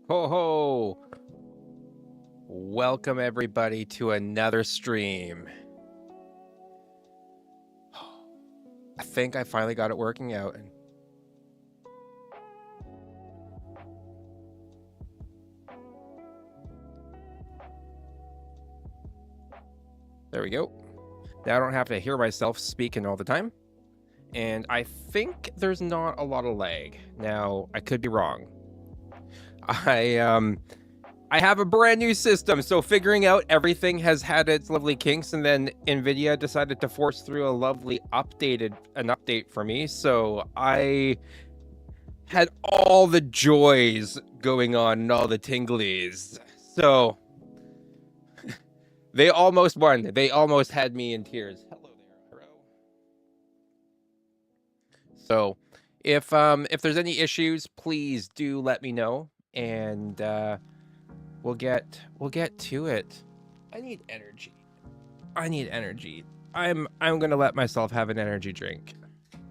Ho ho! Welcome everybody to another stream. I think I finally got it working out. There we go. Now I don't have to hear myself speaking all the time. And I think there's not a lot of lag. Now, I could be wrong. I have a brand new system, so figuring out everything has had its lovely kinks, and then NVIDIA decided to force through a lovely update for me, so I had all the joys going on and all the tinglies. So they almost won. They almost had me in tears. Hello there, bro. So if there's any issues, please do let me know, and we'll get to it. I need energy. I'm gonna let myself have an energy drink,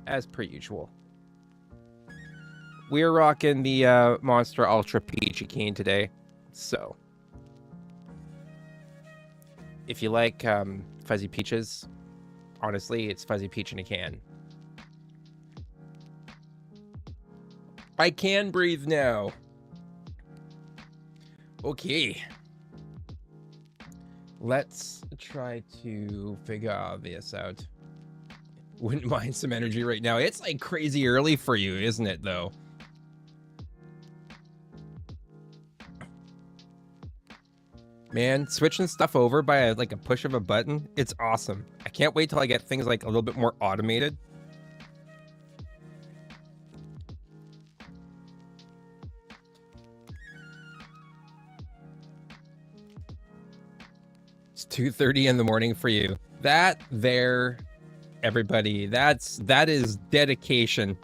as per usual. We're rocking the Monster Ultra Peachy Keen today, so if you like fuzzy peaches, honestly, it's fuzzy peach in a can. I can breathe now. Okay. Let's try to figure all this out. Wouldn't mind some energy right now. It's like crazy early for you, isn't it, though? Man, switching stuff over by like a push of a button, it's awesome. I can't wait till I get things like a little bit more automated. It's 2:30 in the morning for you. That there, everybody, that is dedication.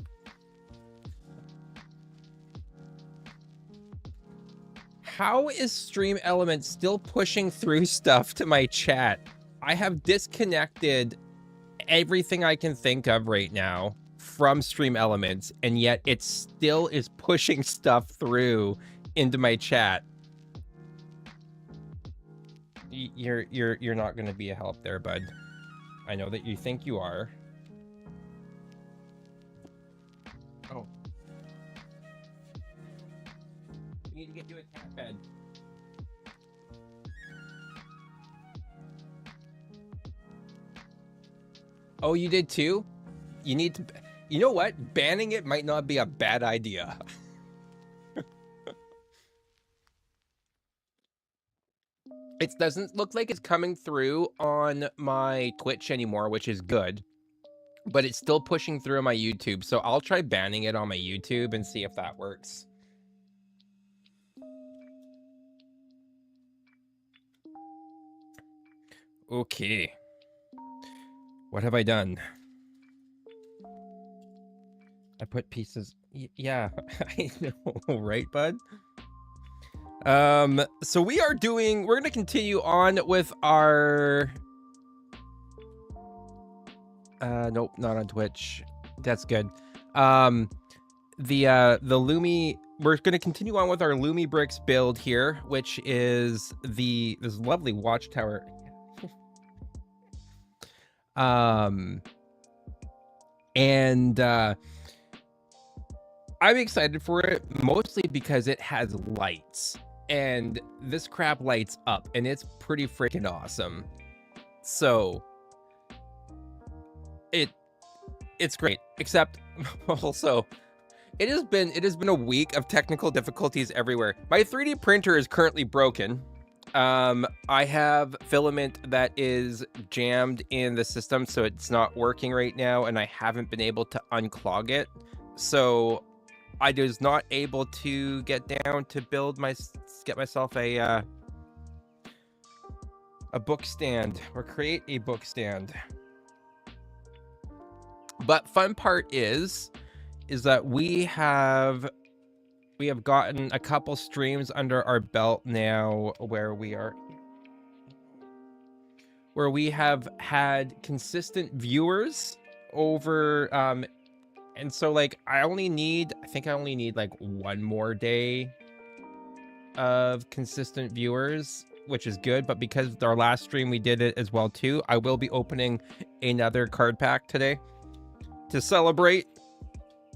How is Stream Elements still pushing through stuff to my chat? I have disconnected everything I can think of right now from Stream Elements, and yet it still is pushing stuff through into my chat. You're not going to be a help there, bud. I know that you think you are. Oh. We need to get you a cat bed. Oh, you did too? You need to... You know what? Banning it might not be a bad idea. It doesn't look like it's coming through on my Twitch anymore, which is good. But it's still pushing through on my YouTube, so I'll try banning it on my YouTube and see if that works. Okay. What have I done? I put pieces... Yeah, I know, right, bud? So we're gonna continue on with our... Nope, not on Twitch. That's good. The Lumi... We're gonna continue on with our LUMIBRICK build here, which is this lovely watchtower. And I'm excited for it, mostly because it has lights. And this crap lights up, and it's pretty freaking awesome. So it's great, except also it has been a week of technical difficulties everywhere. My 3D printer is currently broken. I have filament that is jammed in the system, so it's not working right now, and I haven't been able to unclog it. So I was not able to get down to get myself a book stand or create a book stand. But fun part is that we have gotten a couple streams under our belt now where we have had consistent viewers over and so like I think I only need like one more day of consistent viewers, which is good, but because our last stream we did it as well too, I will be opening another card pack today to celebrate.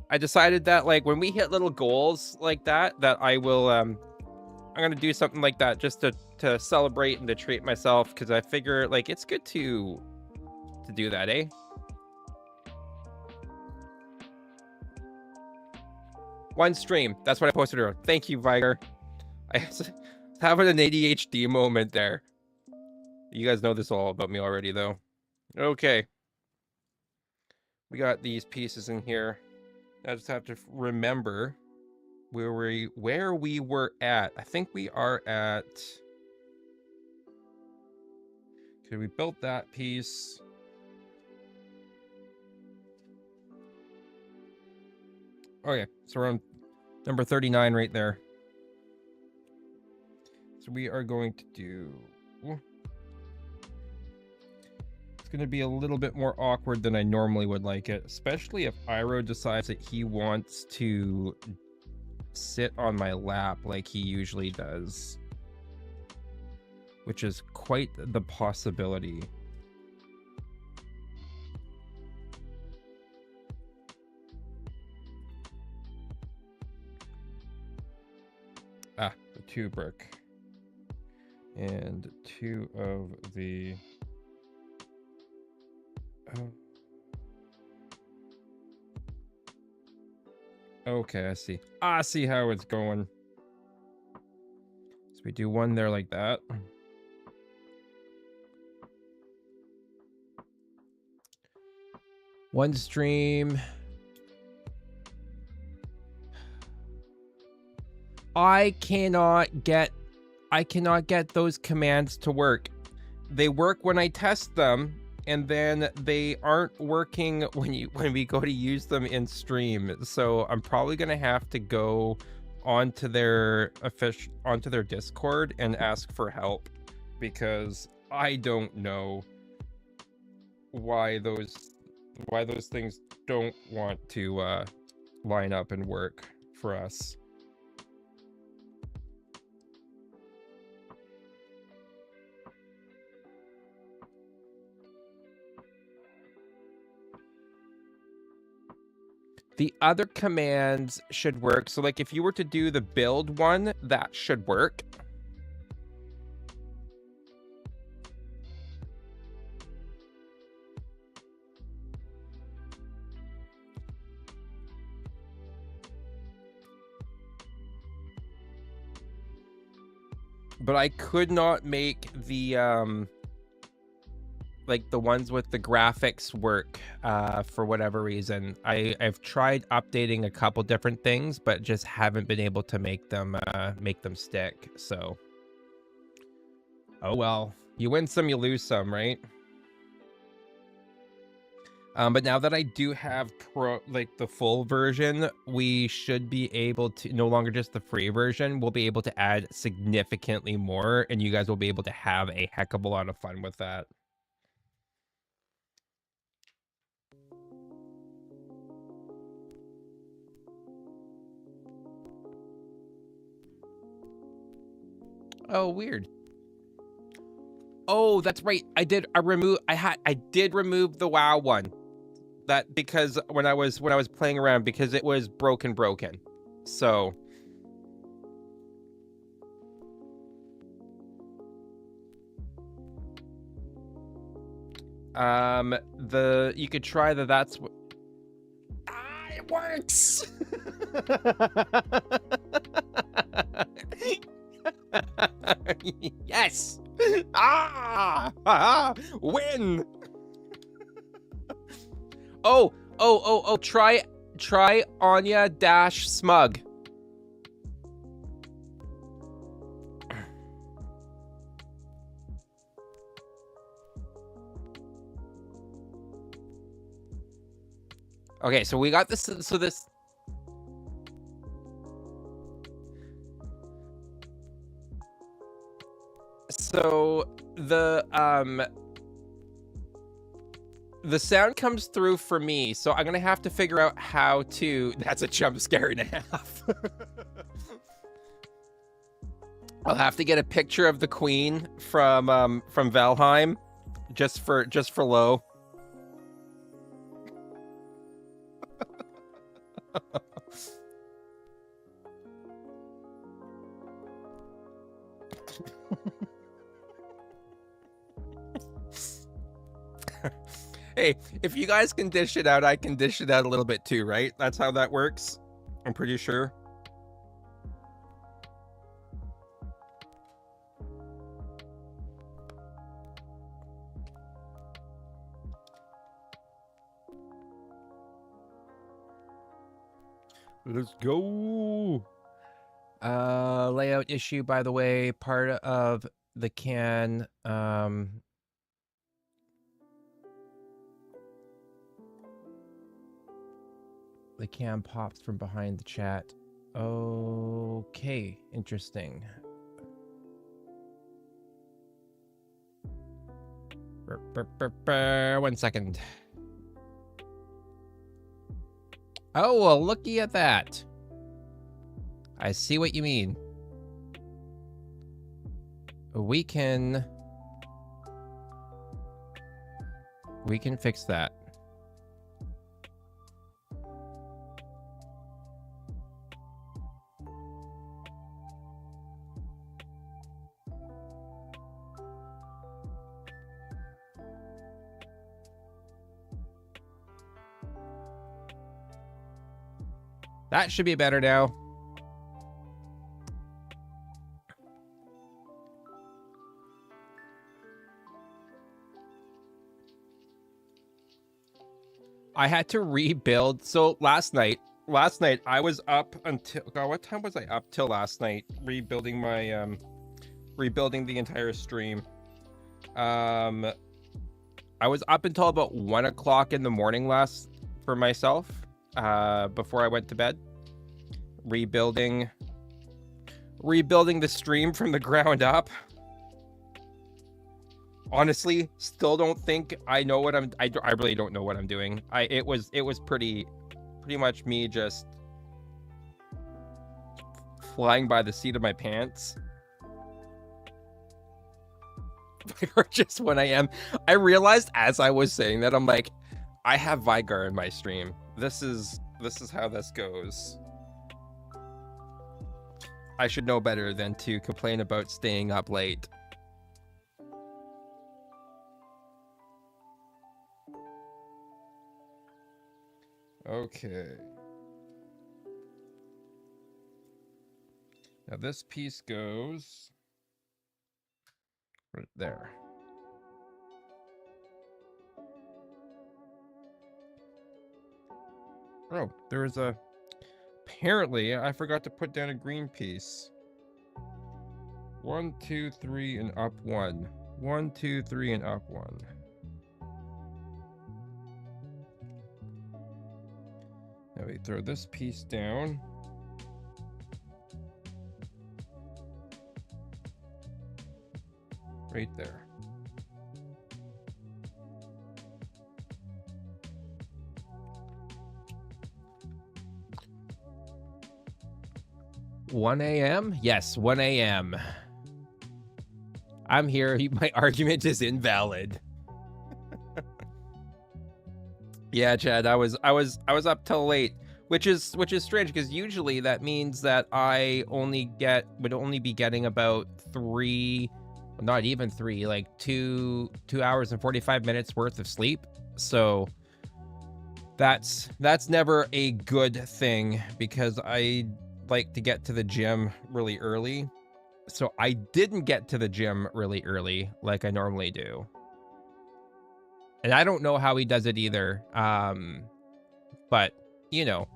I decided that like when we hit little goals like that I will I'm gonna do something like that just to celebrate and to treat myself, because I figure like it's good to do that, eh? One stream. That's what I posted earlier. Thank you, Viger. I was having an ADHD moment there. You guys know this all about me already, though. Okay. We got these pieces in here. I just have to remember where we were at. I think we are at... Okay, we built that piece. Okay, so we're on number 39 right there. So we are going to do... It's going to be a little bit more awkward than I normally would like it, especially if Iro decides that he wants to sit on my lap like he usually does, which is quite the possibility. Ah, the 2 brick. And 2 of the... Oh. Okay, I see. I see how it's going. So we do 1 there like that. One stream. I cannot get those commands to work. They work when I test them, and then they aren't working when we go to use them in stream. So I'm probably gonna have to go onto their Discord and ask for help, because I don't know why those things don't want to line up and work for us. The other commands should work. So like if you were to do the build one, that should work. But I could not make the like the ones with the graphics work for whatever reason. I've tried updating a couple different things, but just haven't been able to make them stick. So, oh well, you win some, you lose some, right? But now that I do have the full version, we should be able to, no longer just the free version, we'll be able to add significantly more, and you guys will be able to have a heck of a lot of fun with that. Oh, weird. Oh, that's right. I did remove the WoW one. That because when I was playing around, because it was broken. So you could try the that's what it works. Yes. Win. Oh, try Anya dash smug. Okay, so we got this, so this... So, the sound comes through for me, so I'm gonna have to figure out how to... That's a jump scare and a half. I'll have to get a picture of the queen from Valheim, just for Lo. Hey, if you guys can dish it out, I can dish it out a little bit too, right? That's how that works. I'm pretty sure. Let's go. Layout issue, by the way, part of the can. The cam pops from behind the chat. Okay, interesting. 1 second. Oh, well, looky at that. I see what you mean. We can fix that. That should be better now. I had to rebuild. So last night I was up until, God, what time was I up till last night? Rebuilding my, rebuilding the entire stream. I was up until about 1 o'clock in the morning for myself, before I went to bed. Rebuilding the stream from the ground up. Honestly, still don't think I know what I really don't know what I'm doing. It was pretty much me just flying by the seat of my pants. Or just when I realized as I was saying that, I'm like, I have Vigar in my stream. This is how this goes. I should know better than to complain about staying up late. Okay. Now this piece goes right there. Oh, there was apparently I forgot to put down a green piece. 1, 2, 3, and up 1. 1, 2, 3, and up 1. Now we throw this piece down. Right there. $1 a.m.? Yes, 1 a.m. I'm here. My argument is invalid. Yeah, Chad, I was up till late, which is strange because usually that means that I would only be getting about 3, not even 3, like 2 hours and 45 minutes worth of sleep. So that's never a good thing because I like to get to the gym really early. So I didn't get to the gym really early like I normally do. And I don't know how he does it either. But you know,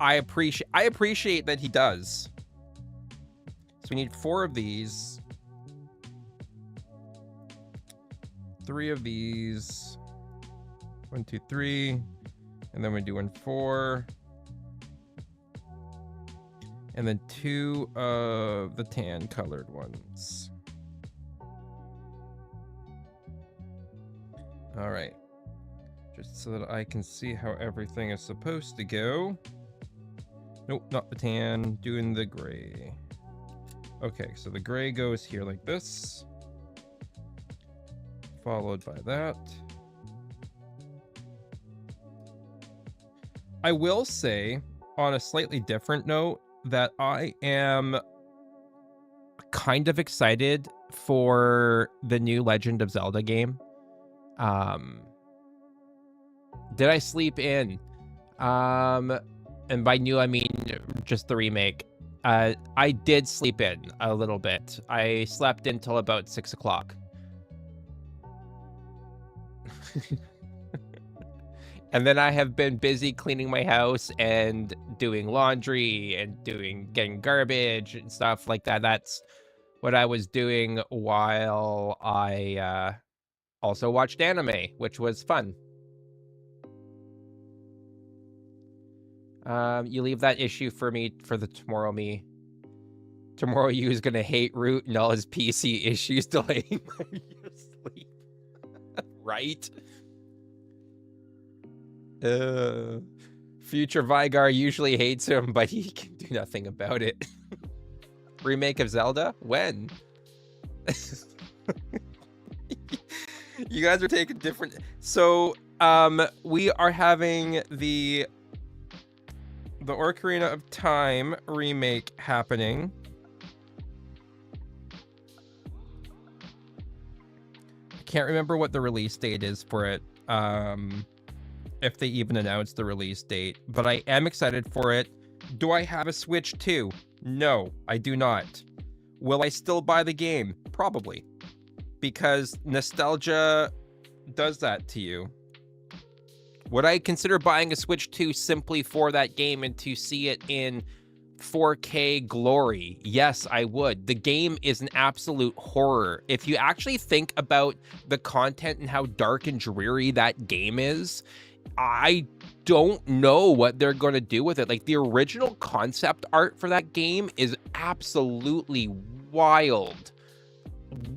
I appreciate that he does. So we need 4 of these. 3 of these. 1, 2, 3. And then we're doing 4. And then 2 of the tan colored ones. All right. Just so that I can see how everything is supposed to go. Nope, not the tan, doing the gray. Okay, so the gray goes here like this, followed by that. I will say, on a slightly different note, that I am kind of excited for the new Legend of Zelda game. Did I sleep in? And by new, I mean just the remake. I did sleep in a little bit. I slept until about 6 o'clock. And then I have been busy cleaning my house and doing laundry and getting garbage and stuff like that. That's what I was doing while I also watched anime, which was fun. You leave that issue for me for the tomorrow me. Tomorrow you is gonna hate Root and all his PC issues delaying my sleep. Right? Future Vigar usually hates him, but he can do nothing about it. Remake of Zelda? When? You guys are taking different... So, we are having the Ocarina of Time remake happening. I can't remember what the release date is for it. If they even announced the release date, but I am excited for it. Do I have a Switch 2? No, I do not. Will I still buy the game? Probably. Because nostalgia does that to you. Would I consider buying a Switch 2 simply for that game and to see it in 4K glory? Yes, I would. The game is an absolute horror. If you actually think about the content and how dark and dreary that game is, I don't know what they're going to do with it. Like, the original concept art for that game is absolutely wild.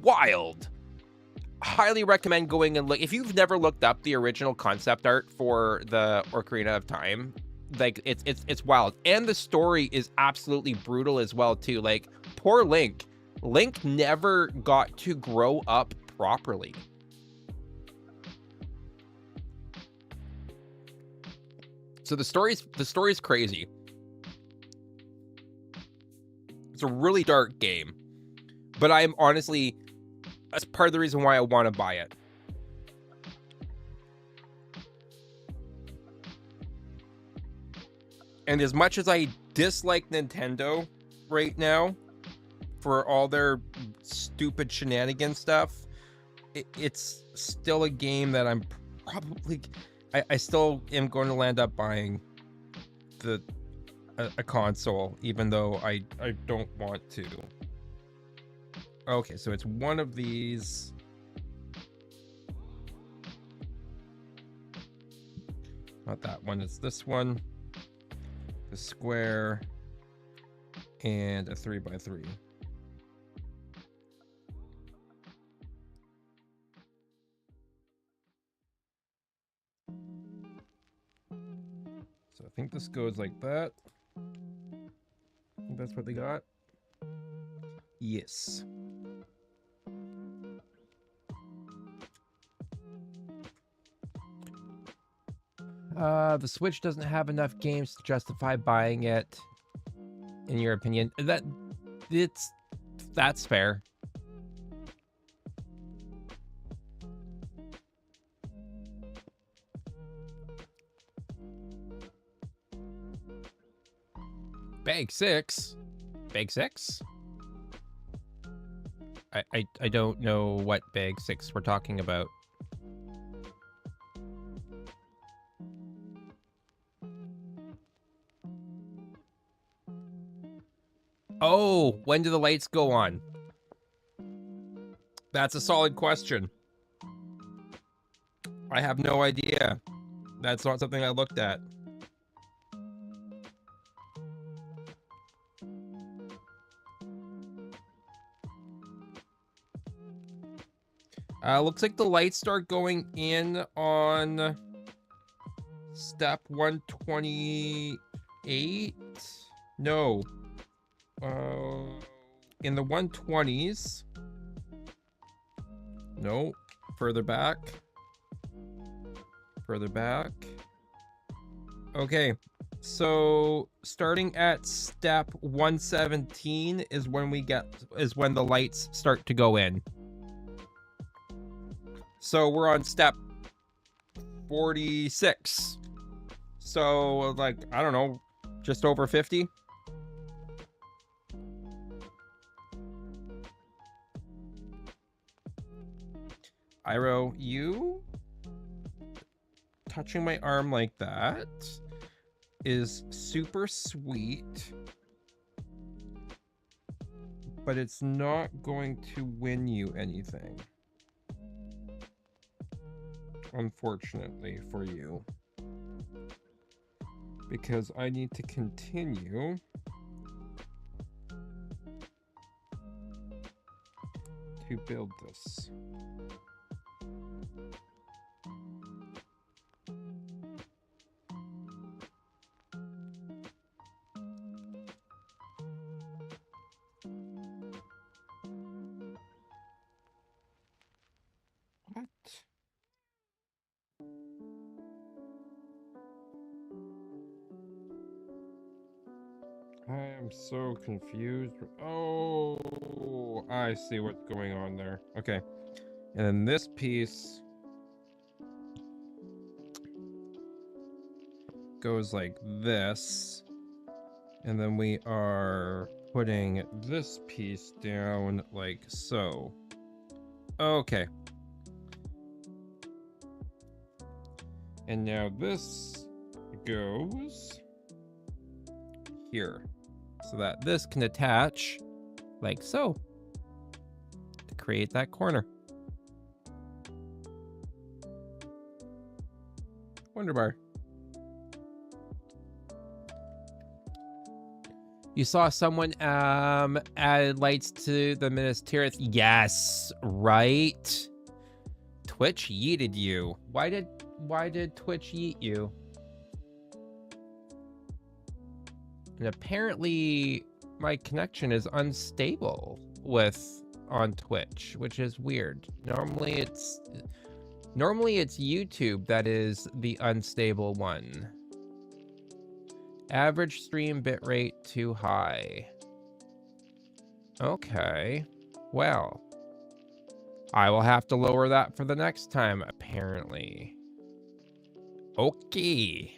Wild. Highly recommend going and look. If you've never looked up the original concept art for the Ocarina of Time, like, it's wild. And the story is absolutely brutal as well, too. Like, poor Link. Link never got to grow up properly. So the story's crazy. It's a really dark game, but I'm honestly, that's part of the reason why I want to buy it. And as much as I dislike Nintendo right now for all their stupid shenanigan stuff, it's still a game that I'm probably... I still am going to land up buying a console, even though I don't want to. Okay, so it's one of these. Not that one, it's this one. The square and a 3x3. So I think this goes like that. I think that's what they got. Yes. The Switch doesn't have enough games to justify buying it, in your opinion. That's fair. Bag 6? Bag 6? I don't know what Bag 6 we're talking about. Oh, when do the lights go on? That's a solid question. I have no idea. That's not something I looked at. Looks like the lights start going in on step 128. No. in the 120s. No, further back. Further back. Okay, so starting at step 117 is when the lights start to go in. So we're on step 46. So like, I don't know, just over 50. Iro, you touching my arm like that is super sweet, but it's not going to win you anything, unfortunately for you, because I need to continue to build this. What? I am so confused. Oh, I see what's going on there. Okay. And then this piece goes like this. And then we are putting this piece down like so. Okay. And now this goes here, so that this can attach like so to create that corner. Wonderbar. You saw someone added lights to the Minas Tirith. Yes, right. Twitch yeeted you. Why did Twitch yeet you? And apparently my connection is unstable on Twitch, which is weird. Normally it's YouTube that is the unstable one. Average stream bitrate too high. Okay. Well, I will have to lower that for the next time, apparently. Okay.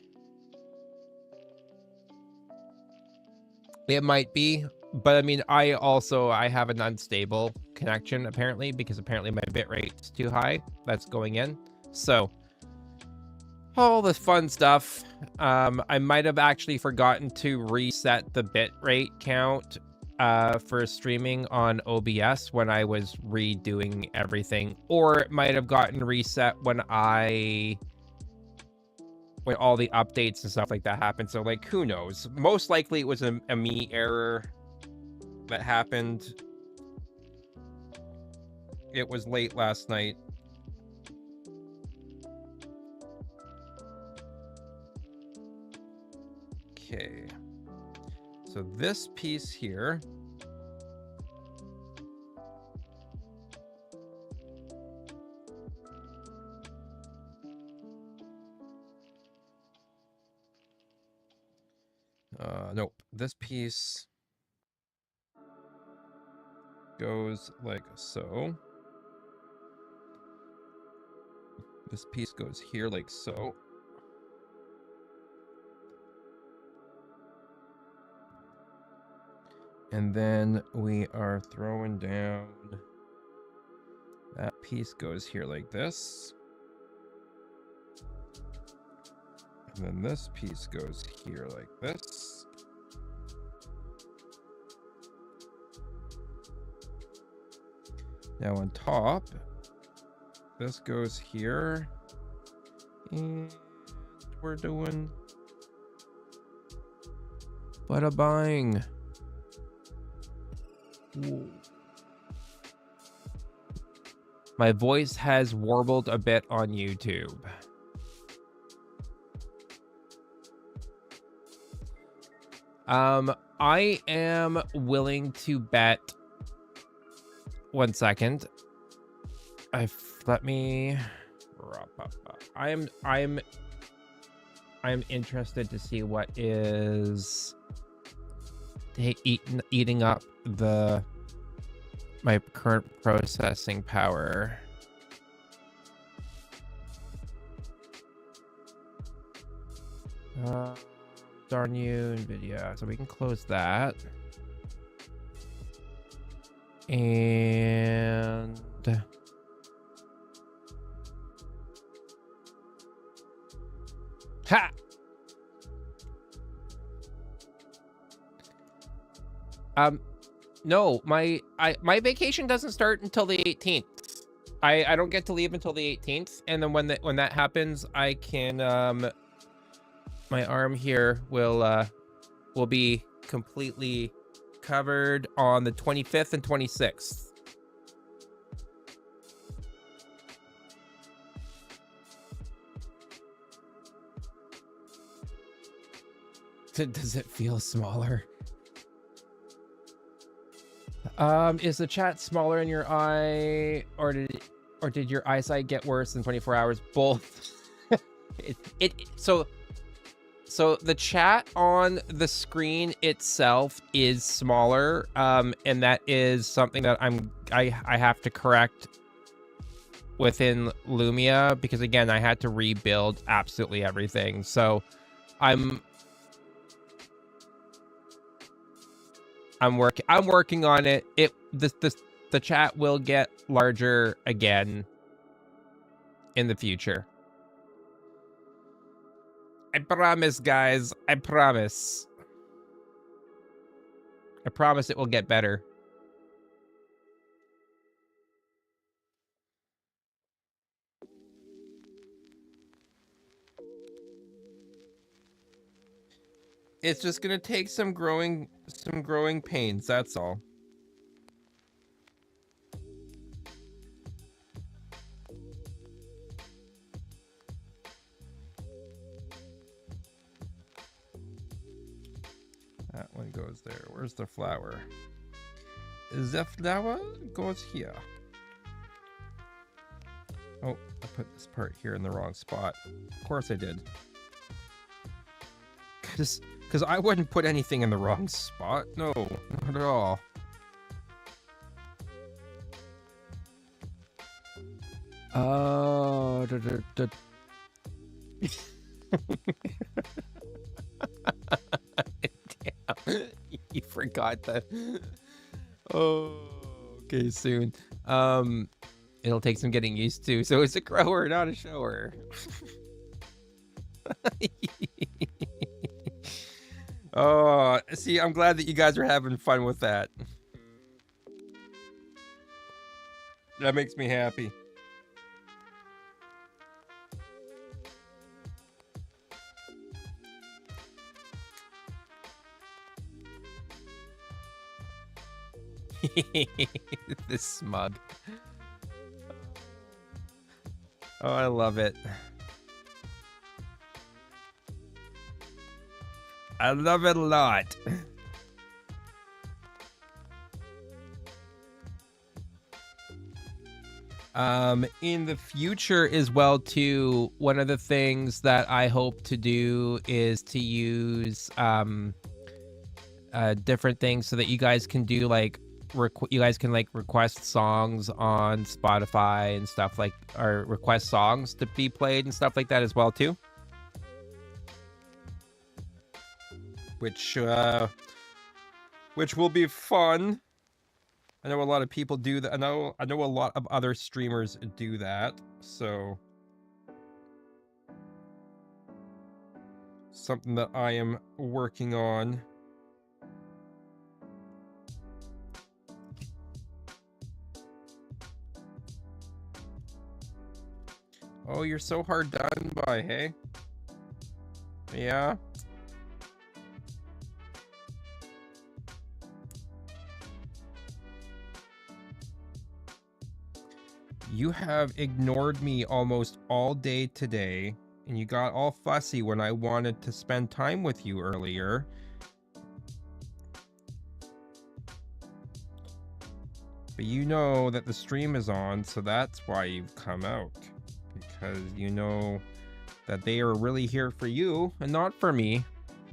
It might be, but I mean, I have an unstable connection, apparently, because apparently my bitrate is too high. That's going in. So, all this fun stuff. I might have actually forgotten to reset the bitrate count for streaming on OBS when I was redoing everything, or it might have gotten reset when all the updates and stuff like that happened. So like, who knows? Most likely it was a me error that happened. It was late last night. Okay. So this piece here nope. This piece goes like so. This piece goes here like so. And then we are throwing down, that piece goes here like this. And then this piece goes here like this. Now on top, this goes here. And we're doing bada bang. Ooh. My voice has warbled a bit on YouTube. I am willing to bet 1 second. Let me. I'm interested to see what is eating up my current processing power. Darn you, NVIDIA. So we can close that. And ha! No, my vacation doesn't start until the 18th. I don't get to leave until the 18th, and then when that happens, I can my arm here will be completely covered on the 25th and 26th. Does it feel smaller? Is the chat smaller in your eye, or did your eyesight get worse in 24 hours? Both. So the chat on the screen itself is smaller, and that is something that I have to correct within Lumia, because again, I had to rebuild absolutely everything. So I'm working on it. The chat will get larger again in the future. I promise, guys. I promise. I promise it will get better. It's just gonna take some growing pains, that's all. That one goes there. Where's the flower? The flower goes here. Oh, I put this part here in the wrong spot. Of course I did. Because I wouldn't put anything in the wrong spot. No, not at all. Oh, damn. You forgot that. Oh, okay, soon. It'll take some getting used to. So it's a grower, not a shower. Oh, see, I'm glad that you guys are having fun with that. That makes me happy. This smug. Oh, I love it. I love it a lot. In the future as well too, one of the things that I hope to do is to use different things so that you guys can do like you guys can like request songs on Spotify and stuff, like, or request songs to be played and stuff like that as well too. Which will be fun. I know a lot of people do that. I know a lot of other streamers do that. So something that I am working on. Oh, you're so hard done by, hey? Yeah. You have ignored me almost all day today, and you got all fussy when I wanted to spend time with you earlier. But you know that the stream is on, so that's why you've come out. Because you know that they are really here for you and not for me.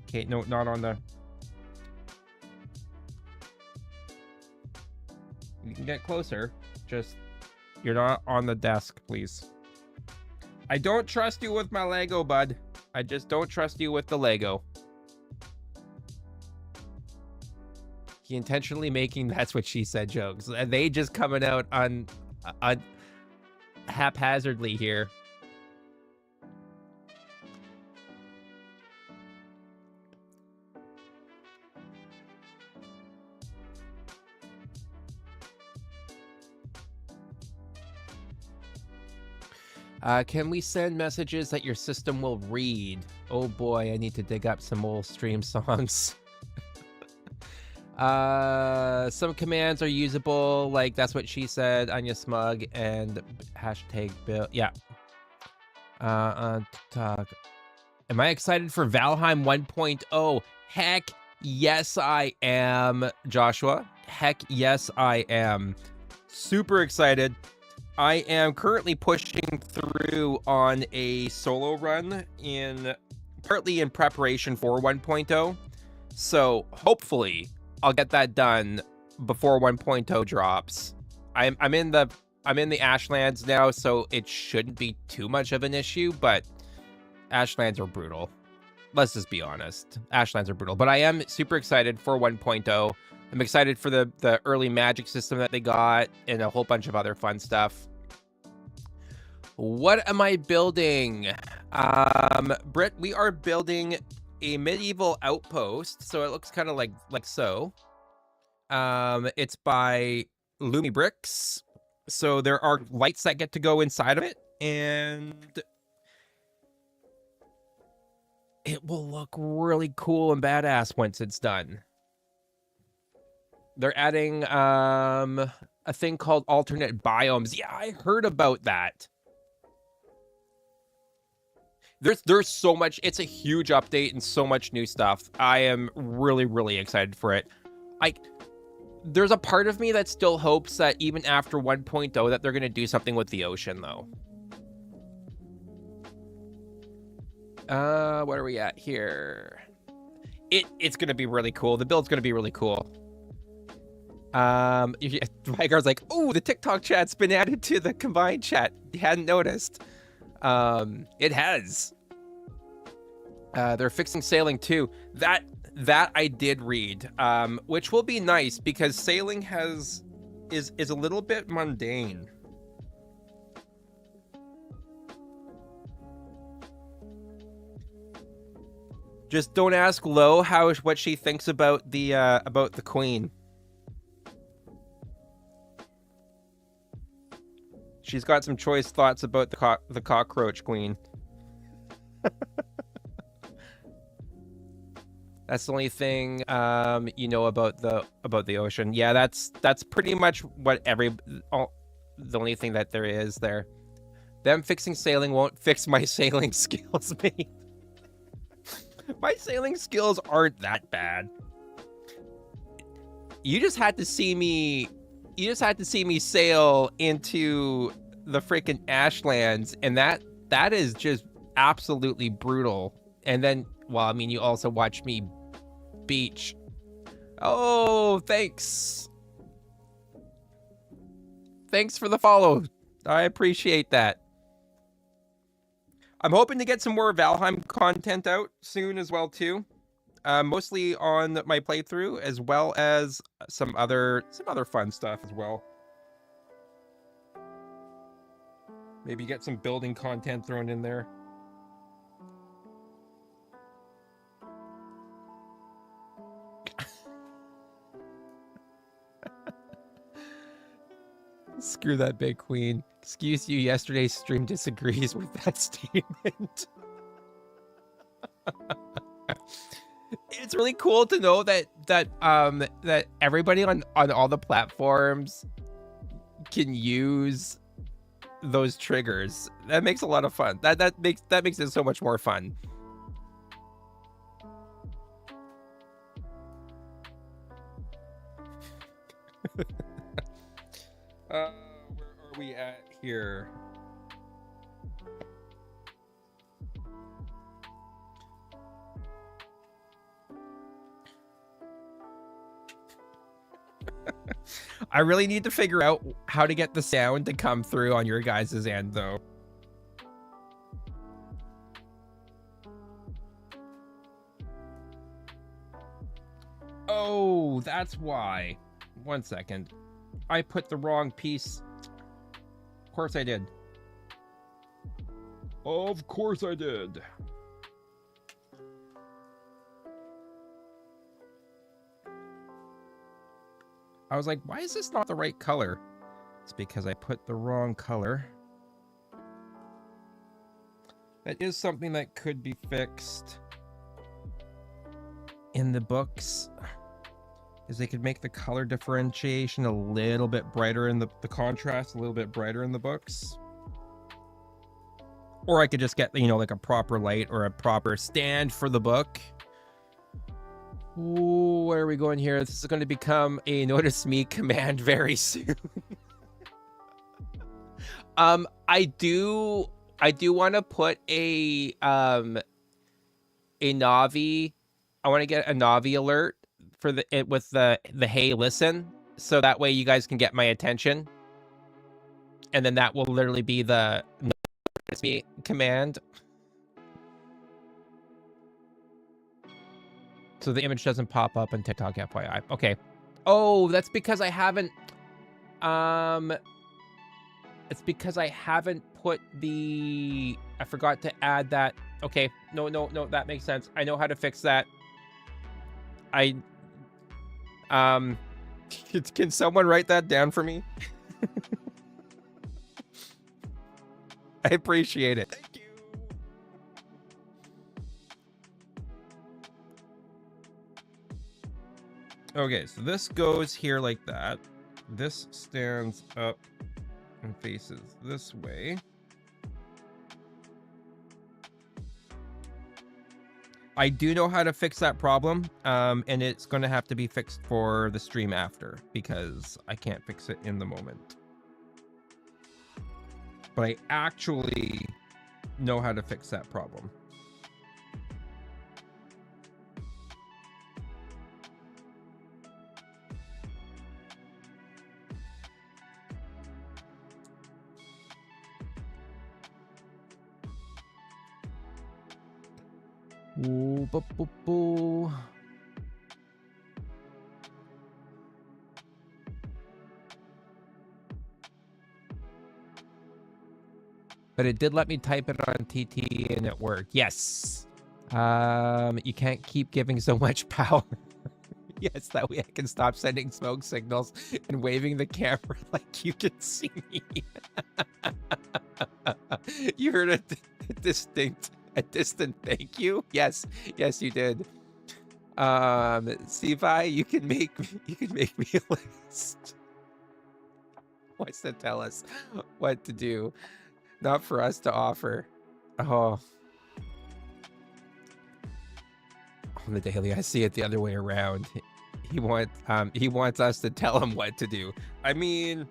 Okay, no, not on the... You can get closer. Just, you're not on the desk, please. I don't trust you with my Lego, bud. I just don't trust you with the Lego. He intentionally making "that's what she said" jokes. And they just coming out on haphazardly here. Can we send messages that your system will read? Oh boy, I need to dig up some old stream songs. Some commands are usable, like "that's what she said," Anya Smug, and hashtag Bill. Yeah. On TikTok. Am I excited for Valheim 1.0? Heck yes, I am, Joshua. Heck yes, I am. Super excited. I am currently pushing through on a solo run partly in preparation for 1.0. So hopefully I'll get that done before 1.0 drops. I'm in the Ashlands now, so it shouldn't be too much of an issue, but Ashlands are brutal. Let's just be honest. Ashlands are brutal, but I am super excited for 1.0. I'm excited for the early magic system that they got and a whole bunch of other fun stuff. What am I building? Britt, we are building a medieval outpost, so it looks kind of like so. It's by LUMIBRICK, so there are lights that get to go inside of it, and it will look really cool and badass once it's done. They're adding a thing called alternate biomes. Yeah, I heard about that. There's so much. It's a huge update and so much new stuff. I am really, really excited for it. There's a part of me that still hopes that even after 1.0 that they're going to do something with the ocean, though. What are we at here? It's going to be really cool. The build's going to be really cool. Vigar's like, "Oh, the TikTok chat's been added to the combined chat. You hadn't noticed." It has. They're fixing sailing too. That I did read, which will be nice because sailing is a little bit mundane. Just don't ask Lo what she thinks about the queen. She's got some choice thoughts about the cockroach queen. That's the only thing you know about the ocean. Yeah, that's pretty much what the only thing that there is there. Them fixing sailing won't fix my sailing skills, mate. My sailing skills aren't that bad. You just had to see me sail into the freaking Ashlands, and that is just absolutely brutal. And then, well, I mean, you also watched me beach. Oh, thanks. Thanks for the follow. I appreciate that. I'm hoping to get some more Valheim content out soon as well too. Mostly on my playthrough, as well as some other fun stuff as well. Maybe get some building content thrown in there. Screw that big queen. Excuse you, yesterday's stream disagrees with that statement. It's really cool to know that everybody on all the platforms can use those triggers. That makes a lot of fun. That makes it so much more fun. Where are we at here? I really need to figure out how to get the sound to come through on your guys' end, though. Oh, that's why. 1 second. I put the wrong piece. Of course I did. Of course I did. I was like, why is this not the right color? It's because I put the wrong color. That is something that could be fixed in the books. Is they could make the color differentiation a little bit brighter in the contrast a little bit brighter in the books. Or I could just get, you know, like a proper light or a proper stand for the book. Ooh, where are we going here? This is going to become a notice me command very soon. I do want to put a Navi. I want to get a Navi alert for with the hey listen, so that way you guys can get my attention, and then that will literally be the notice me command. So the image doesn't pop up on TikTok, FYI. Okay. Oh, that's because I haven't... It's because I haven't put the... I forgot to add that. Okay. No, that makes sense. I know how to fix that. Can someone write that down for me? I appreciate it. Thank you. Okay, so this goes here like that. This stands up and faces this way. I do know how to fix that problem, and it's going to have to be fixed for the stream after, because I can't fix it in the moment. But I actually know how to fix that problem. Ooh, boo, boo, boo. But it did let me type it on TT and it worked. Yes. You can't keep giving so much power. Yes, that way I can stop sending smoke signals and waving the camera like you can see me. You heard a distant thank you. Yes, you did. Sivi, you can make me a list. Wants to tell us what to do, not for us to offer. Oh, on the daily, I see it the other way around. He wants us to tell him what to do. I mean,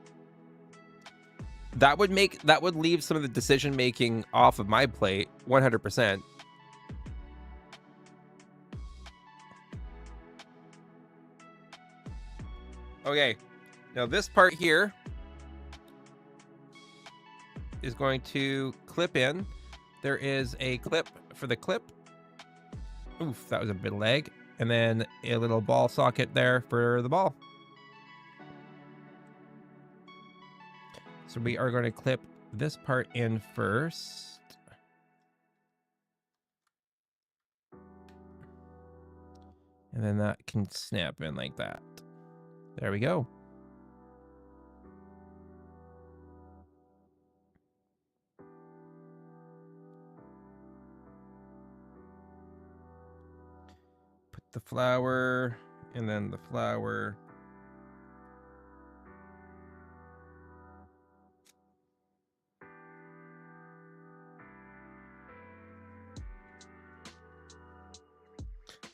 that would leave some of the decision making off of my plate 100%. Okay, now this part here is going to clip in. There is a clip for the clip. Oof, that was a bit of lag. And then a little ball socket there for the ball. So we are going to clip this part in first. And then that can snap in like that. There we go. Put the flower, and then the flower.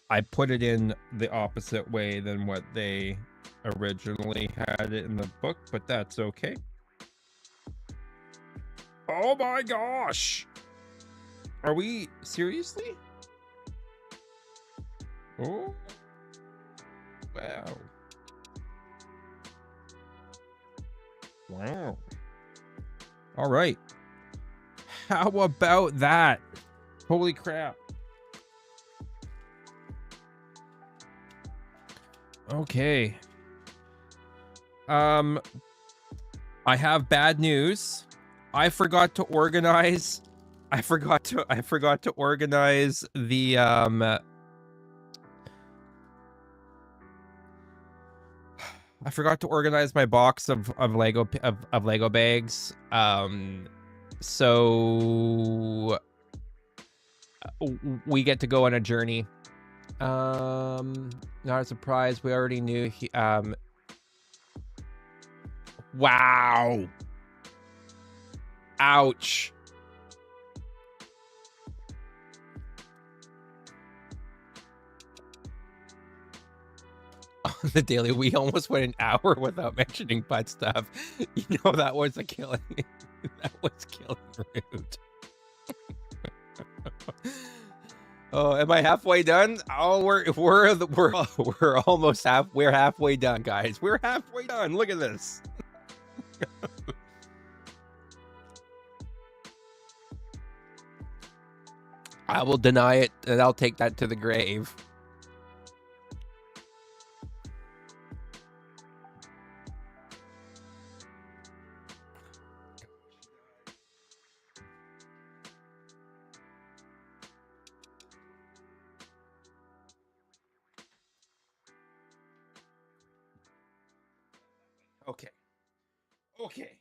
I put it in the opposite way than what they originally had it in the book, but that's okay. Oh my gosh! Are we seriously? Oh, wow. Wow. All right. How about that? Holy crap. Okay. I have bad news. I forgot to organize. I forgot to organize the I forgot to organize my box of Lego bags. So we get to go on a journey. Not a surprise. We already knew wow. Ouch. On the daily, we almost went an hour without mentioning butt stuff. You know, that was a killing. That was killing rude. Oh, am I halfway done? Oh, we're almost we're halfway done, guys. We're halfway done. Look at this. I will deny it, and I'll take that to the grave. Okay. Okay.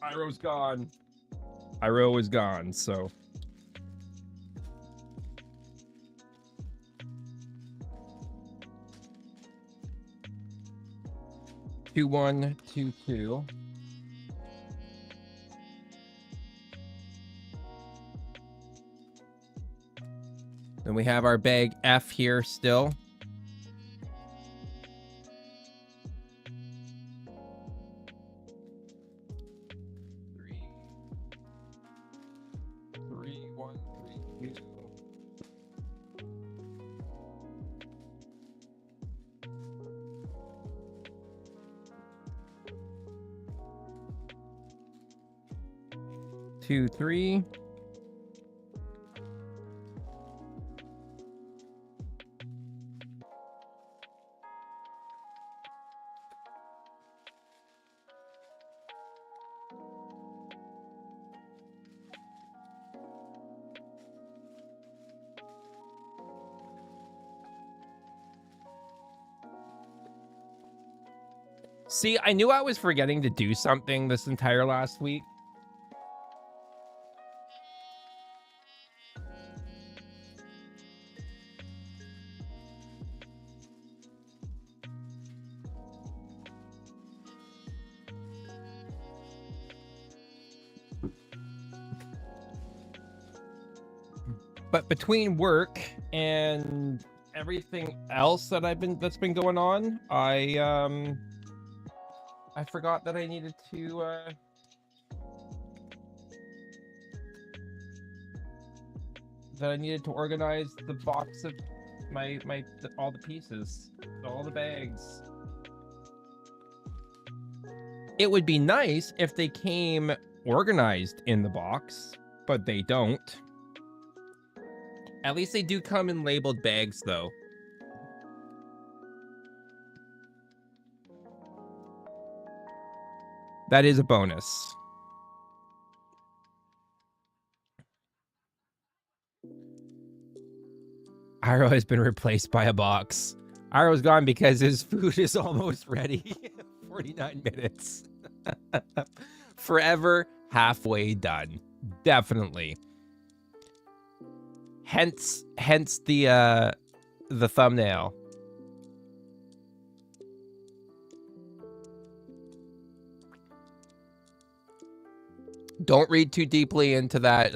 Iroh's gone. Iroh is gone, so. Two, 1, 2, 2. Then we have our bag F here still. Three, 1, 3, 2. Two, 3. See, I knew I was forgetting to do something this entire last week. But between work and everything else that's been going on, I forgot that I needed to organize the box of all the pieces, all the bags. It would be nice if they came organized in the box, but they don't. At least they do come in labeled bags, though. That is a bonus. Iroh has been replaced by a box. Iroh's gone because his food is almost ready. 49 minutes. Forever halfway done. Definitely. Hence the thumbnail. Don't read too deeply into that,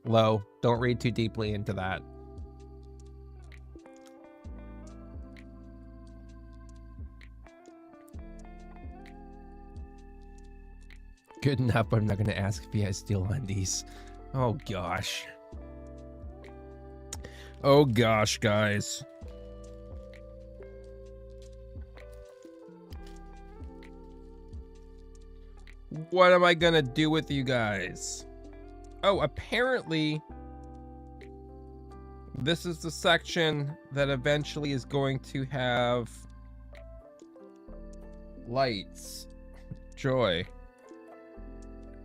Lo. Don't read too deeply into that. Good enough, but I'm not going to ask if he has steel undies. Oh, gosh. Oh, gosh, guys. What am I going to do with you guys? Oh, apparently this is the section that eventually is going to have lights. Joy.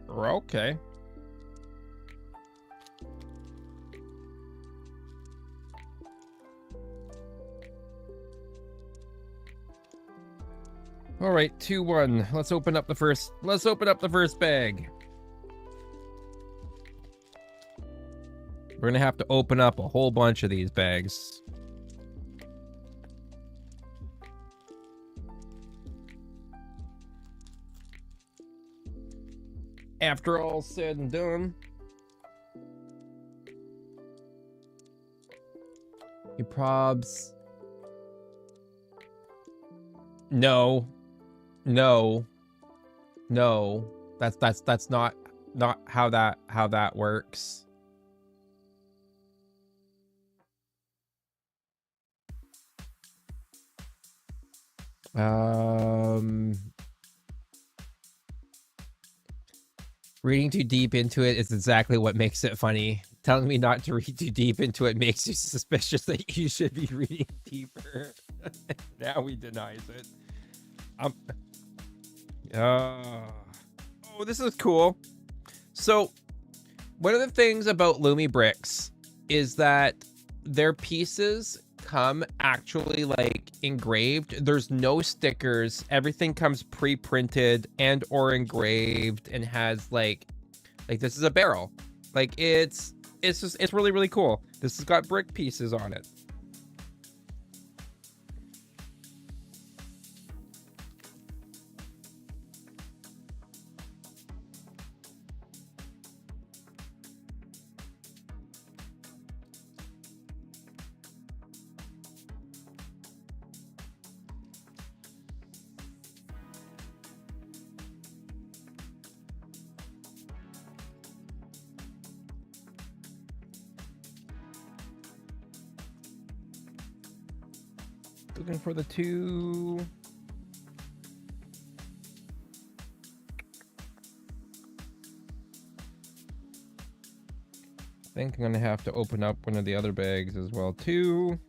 Okay. All right, 2-1. Let's open up the first bag. We're gonna have to open up a whole bunch of these bags. After all said and done, you probs. No. That's not how that works. Reading too deep into it is exactly what makes it funny. Telling me not to read too deep into it makes you suspicious that you should be reading deeper. Now he denies it. Oh, this is cool. So, one of the things about LUMIBRICKs is that their pieces come actually like engraved. There's no stickers. Everything comes pre-printed and or engraved and has like this is a barrel. Like it's really, really cool. This has got brick pieces on it. Looking for the 2. I think I'm gonna have to open up one of the other bags as well too.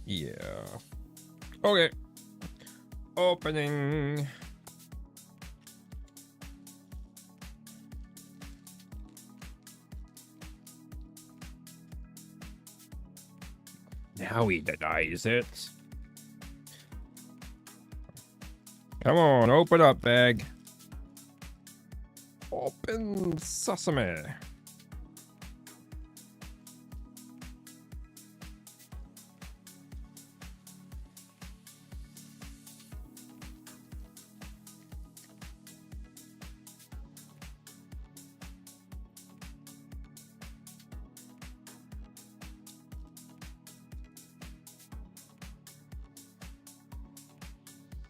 Yeah. Okay. Opening. Now he denies it. Come on, open up, bag. Open sesame.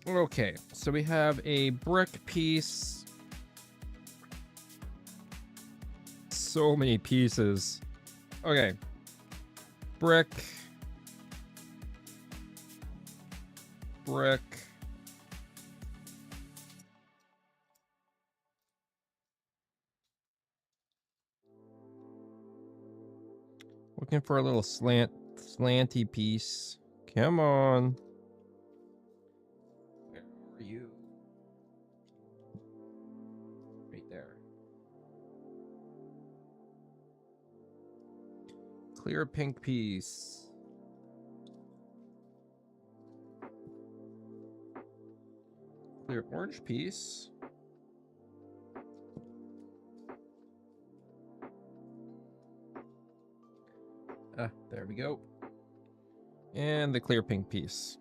Okay, so we have a brick piece. So many pieces. Okay. Brick. Brick. Looking for a little slanty piece. Come on. Where are you? Right there. Clear pink piece. clear orange piece. There we go. And the clear pink piece.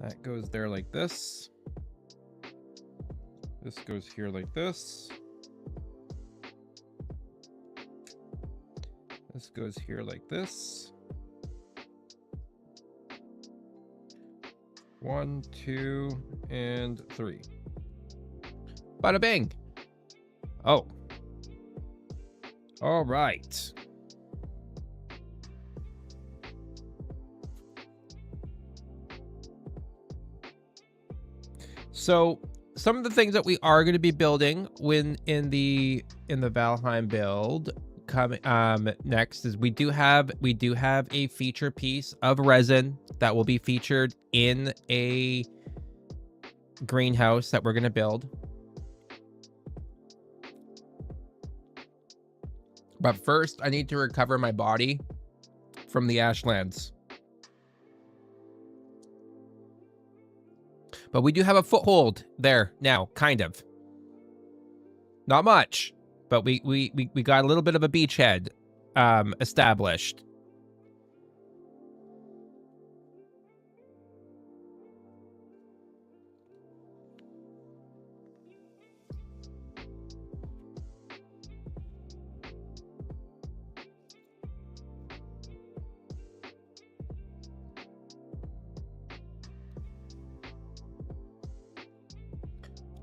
That goes there like this. This goes here like this. This goes here like this. 1, 2, and 3. Bada bing. Oh. All right. So some of the things that we are going to be building when in the Valheim build coming next is we do have a feature piece of resin that will be featured in a greenhouse that we're going to build. But first, I need to recover my body from the Ashlands. But we do have a foothold there now, kind of. Not much, but we got a little bit of a beachhead established.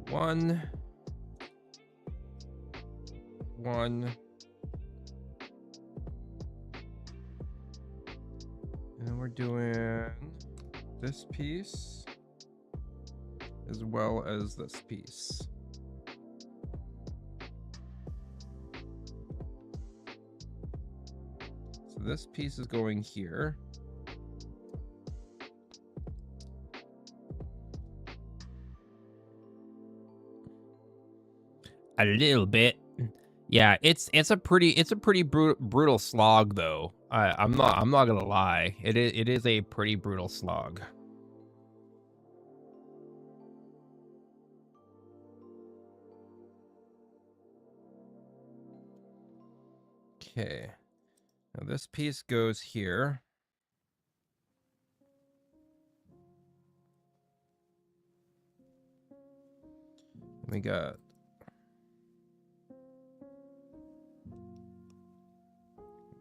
One. And then we're doing this piece as well as this piece. So this piece is going here. A little bit. Yeah, it's a pretty brutal slog though. I'm not gonna lie. It is a pretty brutal slog. Okay. Now this piece goes here. We got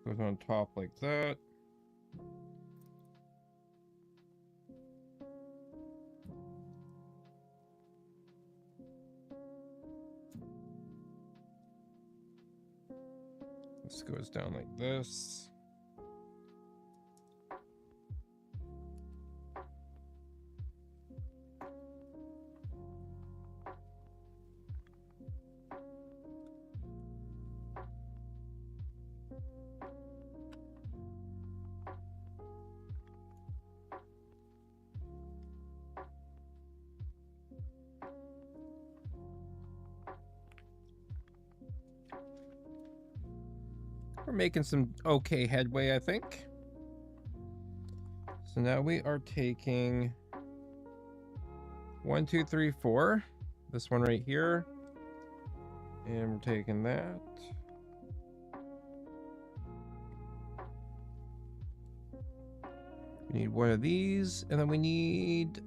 goes on top like that. This goes down like this. We're making some okay headway, I think. So now we are taking 1, 2, 3, 4. This one right here. And we're taking that. We need one of these, and then we need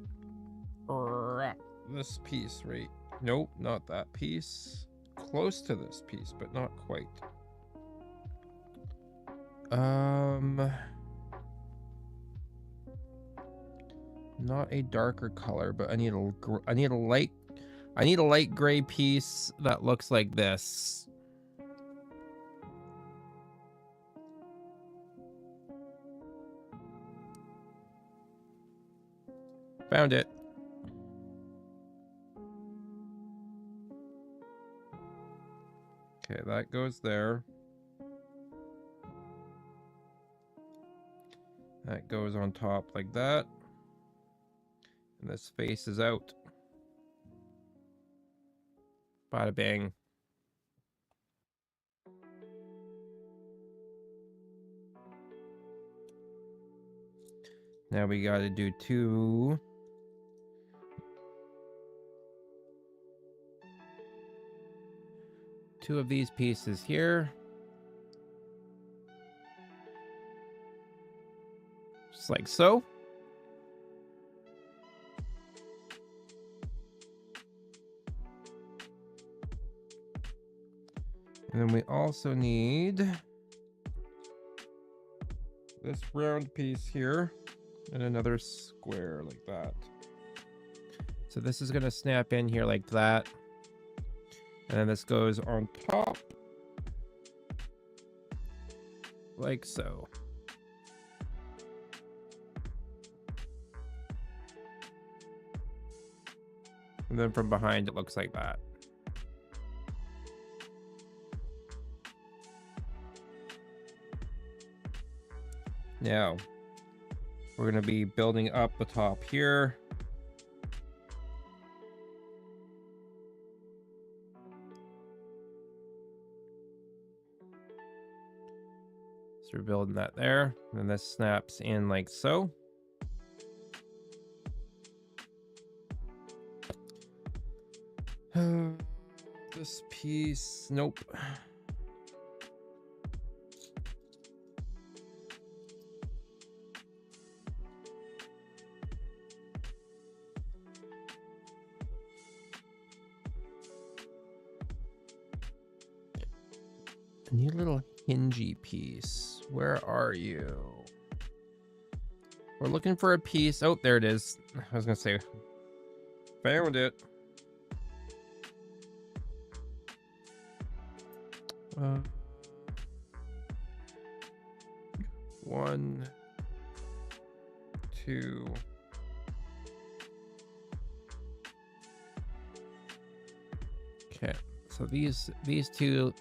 this piece, right? Nope, not that piece. Close to this piece, but not quite. Not a darker color, but I need a light gray piece that looks like this. Found it. Okay, that goes there. That goes on top like that. And this face is out. Bada bang. Now we got to do two of these pieces here. Just like so. And then we also need this round piece here and another square like that. So this is going to snap in here like that. And then this goes on top like so. And then from behind, it looks like that. Now, we're going to be building up the top here. So we're building that there. And then this snaps in like so. This piece, nope. A new little hingy piece. Where are you? We're looking for a piece. Oh, there it is. I was gonna say, found it. One, two. Okay, so these two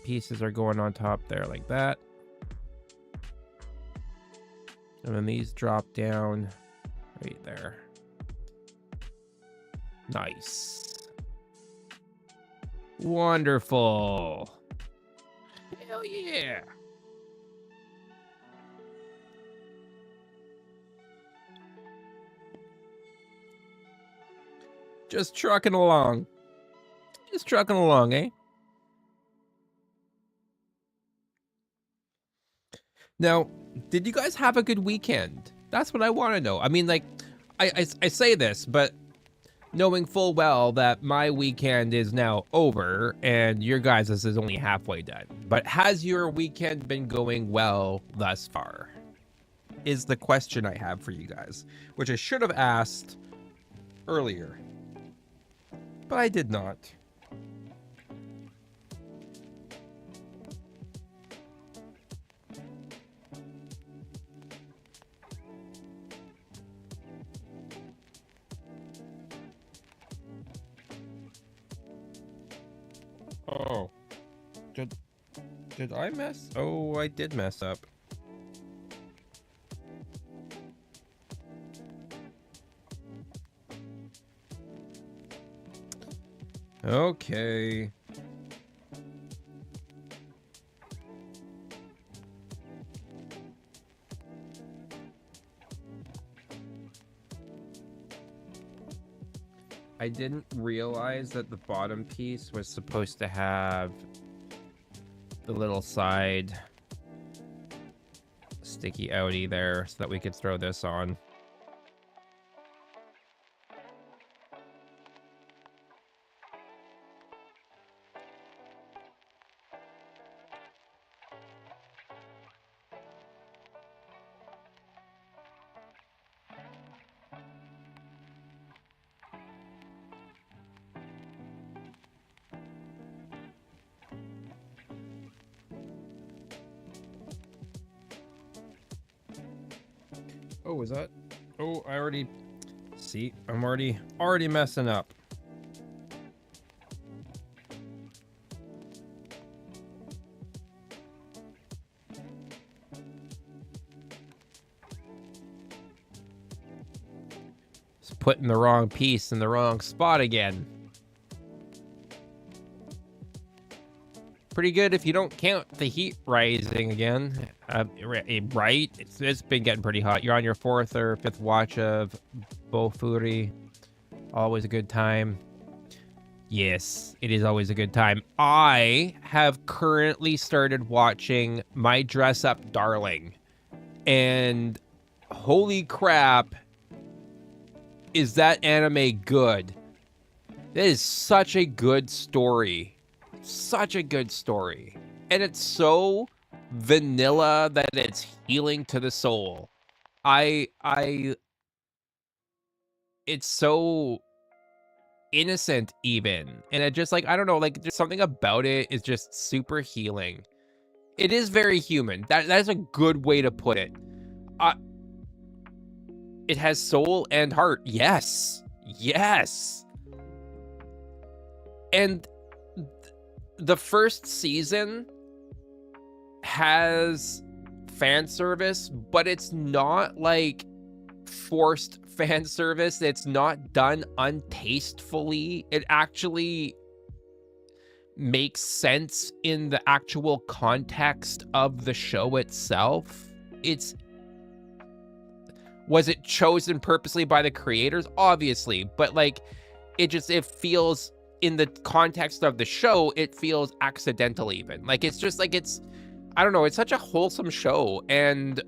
pieces are going on top there like that. And then these drop down right there. Nice. Wonderful. Hell yeah. Just trucking along. Just trucking along, eh? Now, did you guys have a good weekend? That's what I want to know. I mean, like, I say this, but knowing full well that my weekend is now over and your guys' is only halfway done. But has your weekend been going well thus far? Is the question I have for you guys, which I should have asked earlier, but I did not. Oh, did I mess? Oh, I did mess up. Okay. I didn't realize that the bottom piece was supposed to have the little side sticky outie there so that we could throw this on. Oh, is that? Oh, I already see. I'm already messing up. Just putting the wrong piece in the wrong spot again. pretty good if you don't count the heat rising again. Right? It's been getting pretty hot. You're on your 4th or 5th watch of Bofuri. Always a good time. Yes, it is always a good time. I have currently started watching My Dress Up Darling. And holy crap, is that anime good? That is such a good story. Such a good story. And it's so vanilla that it's healing to the soul. It's so innocent even. And it just like, I don't know, like just something about it is just super healing. It is very human. That is a good way to put it. It has soul and heart. Yes. Yes. And the first season has fan service, but it's not like forced fan service. It's not done untastefully. It actually makes sense in the actual context of the show itself. Was it chosen purposely by the creators? Obviously, but like it feels in the context of the show, it feels accidental even. Like it's just like I don't know, it's such a wholesome show and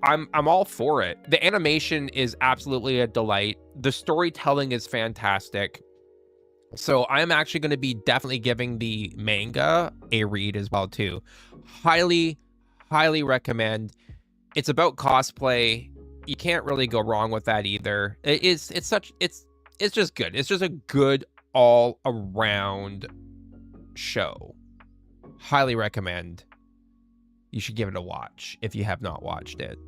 I'm all for it. The animation is absolutely a delight. The storytelling is fantastic. So I'm actually going to be definitely giving the manga a read as well too. Highly, highly recommend. It's about cosplay. You can't really go wrong with that either. It's just good. It's just a good all around show. Highly recommend. You should give it a watch if you have not watched it.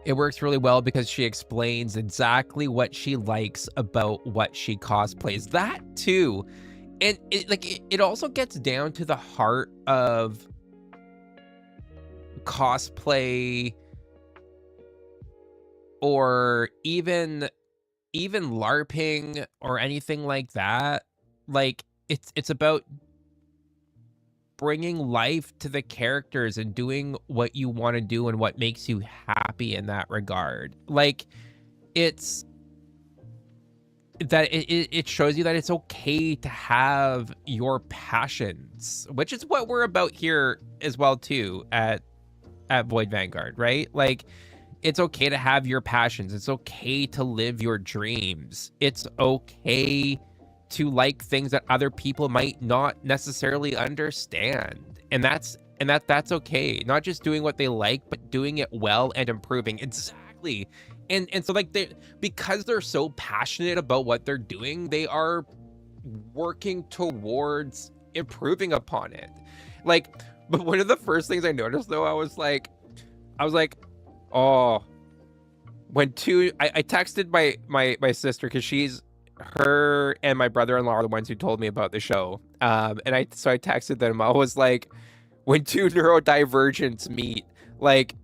It works really well because she explains exactly what she likes about what she cosplays. That too. And it also gets down to the heart of cosplay or even LARPing or anything like that. Like it's about bringing life to the characters and doing what you want to do and what makes you happy in that regard. Like it's that it shows you that it's okay to have your passions, which is what we're about here as well too at Void Vanguard, right? Like it's okay to have your passions. It's okay to live your dreams. It's okay to like things that other people might not necessarily understand. And that's okay. Not just doing what they like, but doing it well and improving. Exactly. And so like because they're so passionate about what they're doing, they are working towards improving upon it. Like, but one of the first things I noticed though, I was like, oh, I texted my sister because her and my brother-in-law are the ones who told me about the show. And I texted them. I was like, when two neurodivergents meet, like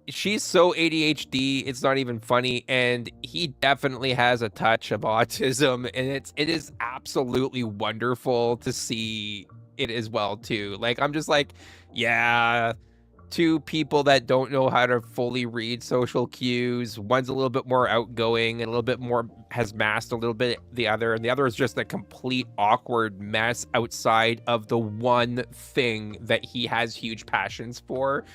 she's so ADHD, it's not even funny, and he definitely has a touch of autism, and it is absolutely wonderful to see it as well too. Like I'm just like, yeah, two people that don't know how to fully read social cues. One's a little bit more outgoing and a little bit more has masked a little bit the other, and the other is just a complete awkward mess outside of the one thing that he has huge passions for.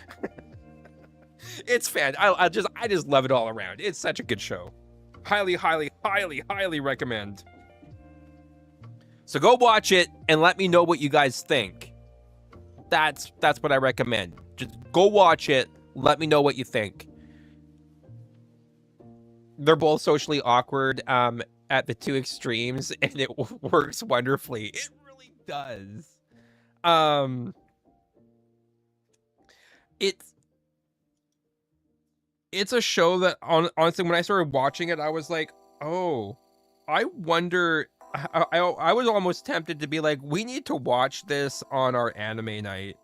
It's fan. I just love it all around. It's such a good show. Highly, highly, highly, highly recommend. So go watch it and let me know what you guys think. That's what I recommend. Just go watch it. Let me know what you think. They're both socially awkward at the two extremes, and it works wonderfully. It really does. It's a show that honestly, when I started watching it, I was like, oh, I wonder I was almost tempted to be like, we need to watch this on our anime night.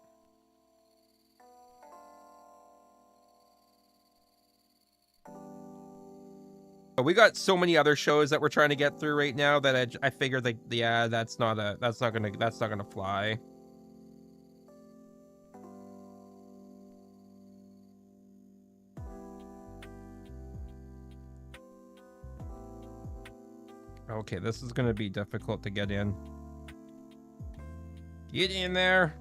But we got so many other shows that we're trying to get through right now that I figured like, yeah, that's not gonna fly. Okay, this is gonna be difficult to get in. Get in there.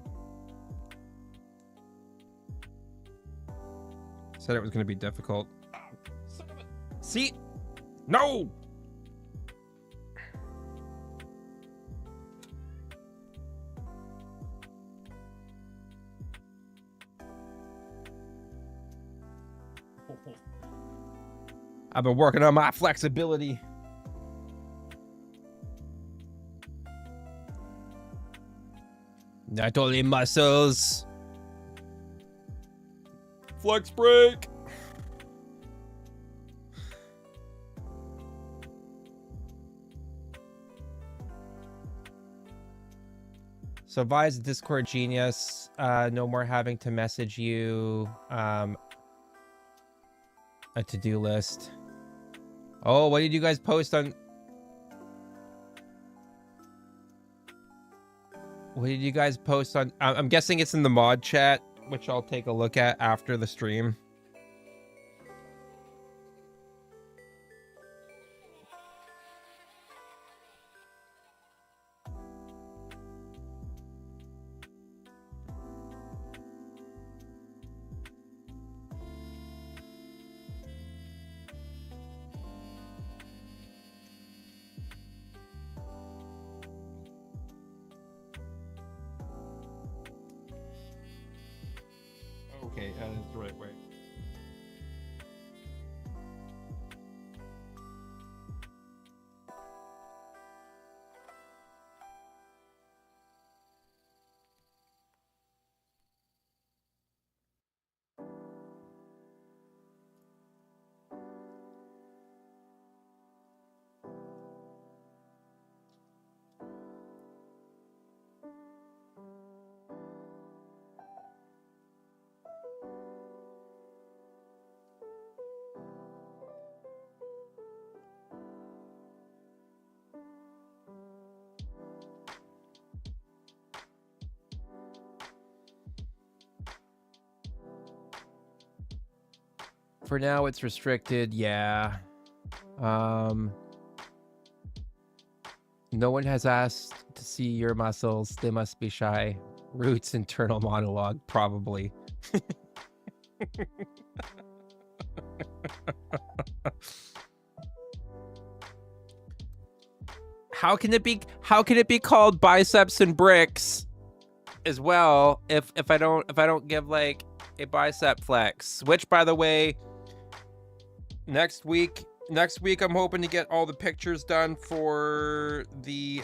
Said it was gonna be difficult. See? No! I've been working on my flexibility. Not only muscles. Flex break. So Vi's a Discord genius. No more having to message you a to-do list. Oh, what did you guys post on? What did you guys post on? I'm guessing it's in the mod chat, which I'll take a look at after the stream. Okay, that's the right way. For now, it's restricted. Yeah. No one has asked to see your muscles. They must be shy. Roots internal monologue, probably. How can it be called biceps and bricks as well if I don't give like a bicep flex? Which, by the way, next week I'm hoping to get all the pictures done for the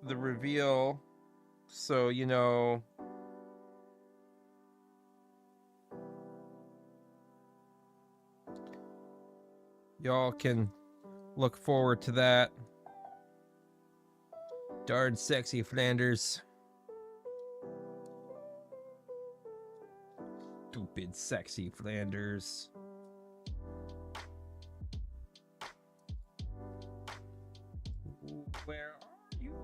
reveal, so you know, y'all can look forward to that. Darn sexy Flanders. Stupid sexy Flanders. Where are you?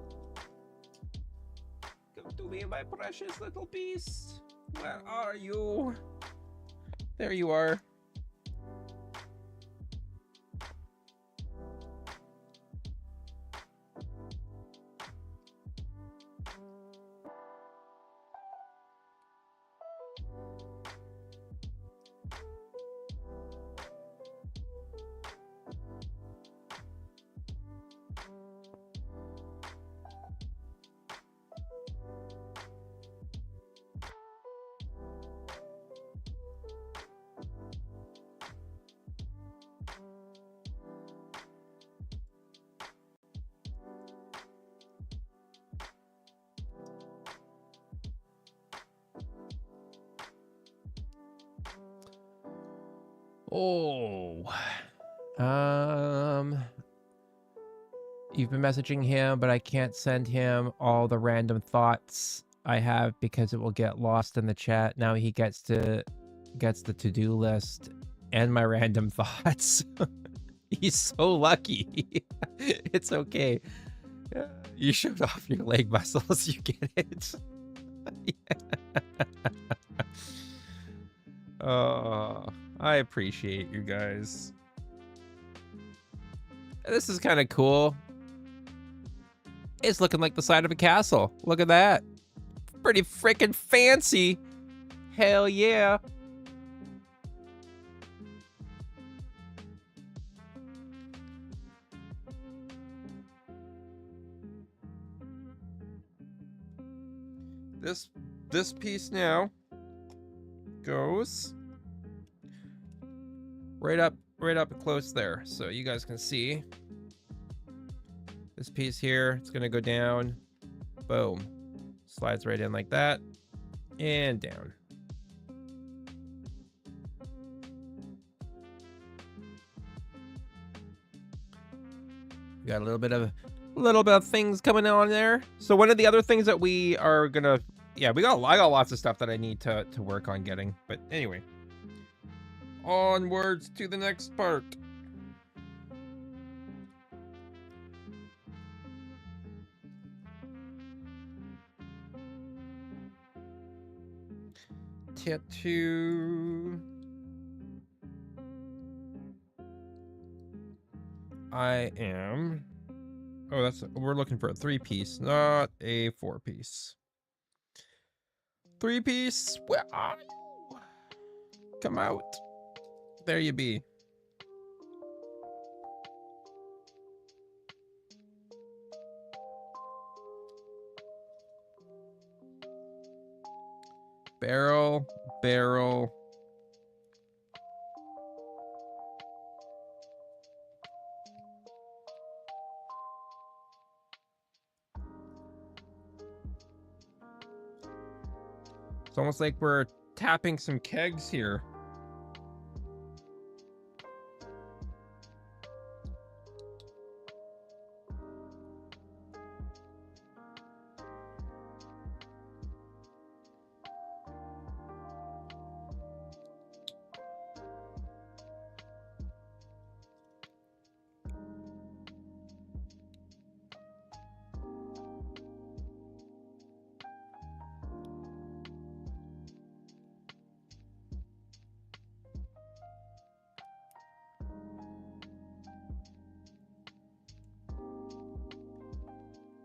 Come to me, my precious little beast. Where are you? There you are. Oh, You've been messaging him, but I can't send him all the random thoughts I have because it will get lost in the chat. Now he gets the to-do list and my random thoughts. He's so lucky. It's okay. You showed off your leg muscles. You get it. Oh, I appreciate you guys. This is kind of cool. It's looking like the side of a castle. Look at that. Pretty freaking fancy. Hell yeah. This piece now goes right up close there, so you guys can see. This piece here, it's gonna go down. Boom. Slides right in like that. And down. Got a little bit of things coming on there. So one of the other things that we are gonna, I got lots of stuff that I need to work on getting. But anyway, onwards to the next part. Tattoo. We're looking for a 3-piece, not a 4-piece. 3-piece, where are you? Come out. There you be. Barrel. It's almost like we're tapping some kegs here.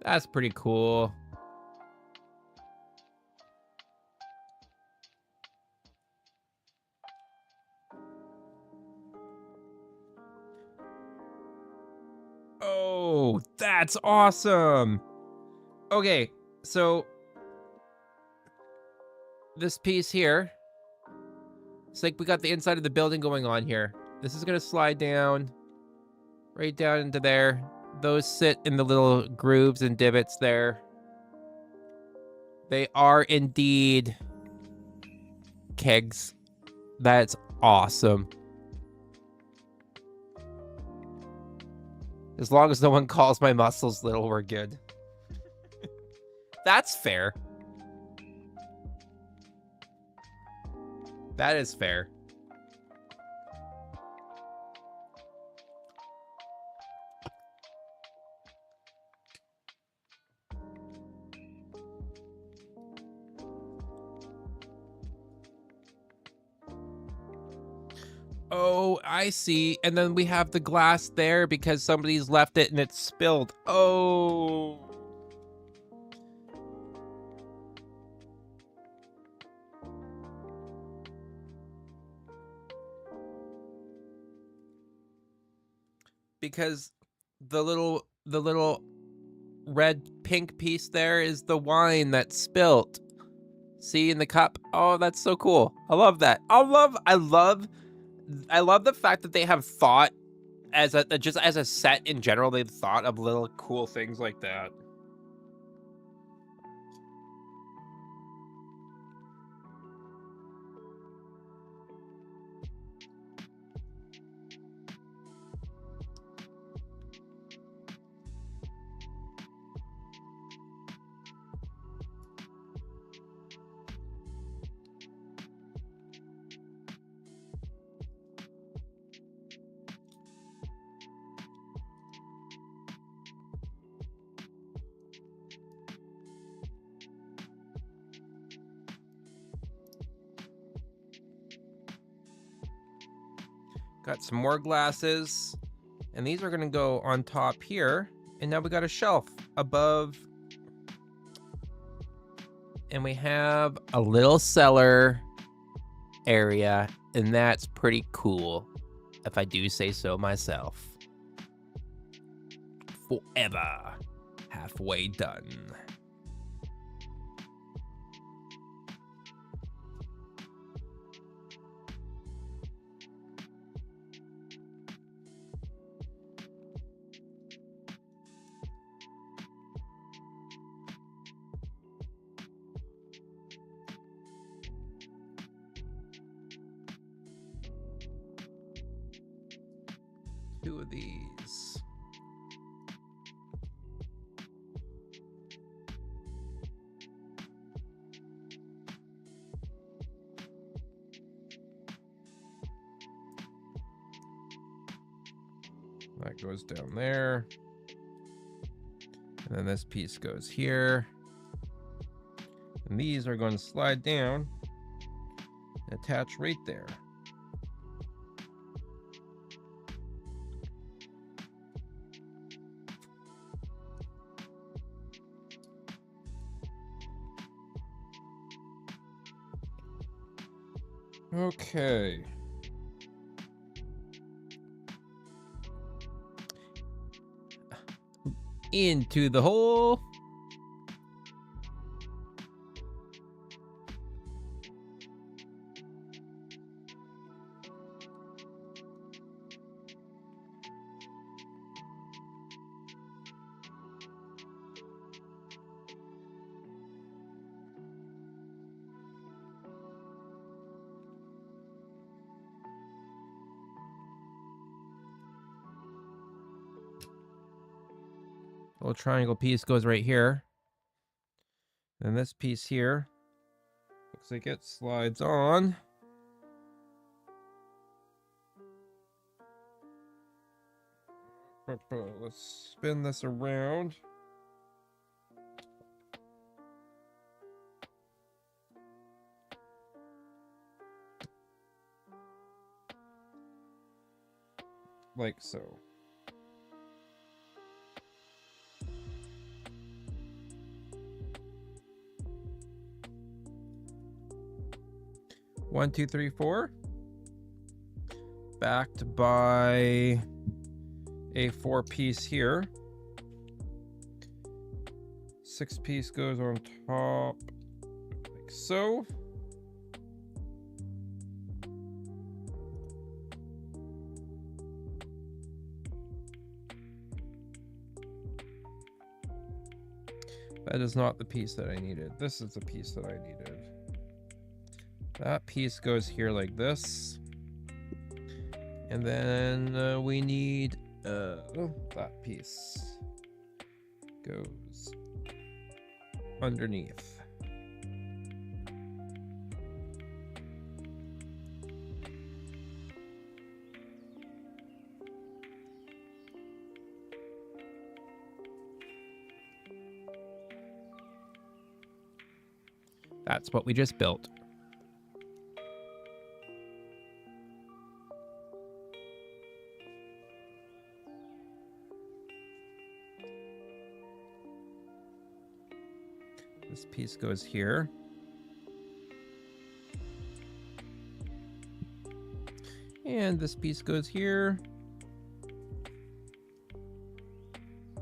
That's pretty cool. Oh, that's awesome. Okay, so this piece here, it's like we got the inside of the building going on here. This is gonna slide down, right down into there. Those sit in the little grooves and divots there. They are indeed kegs. That's awesome. As long as no one calls my muscles little, we're good. That's fair. That is fair. Oh, I see. And then we have the glass there because somebody's left it and it's spilled. Oh. Because the little red pink piece there is the wine that's spilt. See, in the cup. Oh, that's so cool. I love that. I love the fact that they have thought as a set in general. They've thought of little cool things like that. Got some more glasses, and these are gonna go on top here. And now we got a shelf above, and we have a little cellar area, and that's pretty cool, if I do say so myself. Forever halfway done. Two of these. That goes down there. And then this piece goes here. And these are going to slide down and attach right there. Okay. Into the hole. Little triangle piece goes right here. And this piece here looks like it slides on. Let's spin this around. Like so. One, two, three, four. Backed by a 4-piece here. 6-piece goes on top like so. That is not the piece that I needed. This is the piece that I needed. That piece goes here like this. And then we need that piece goes underneath. That's what we just built. This piece goes here. And this piece goes here. I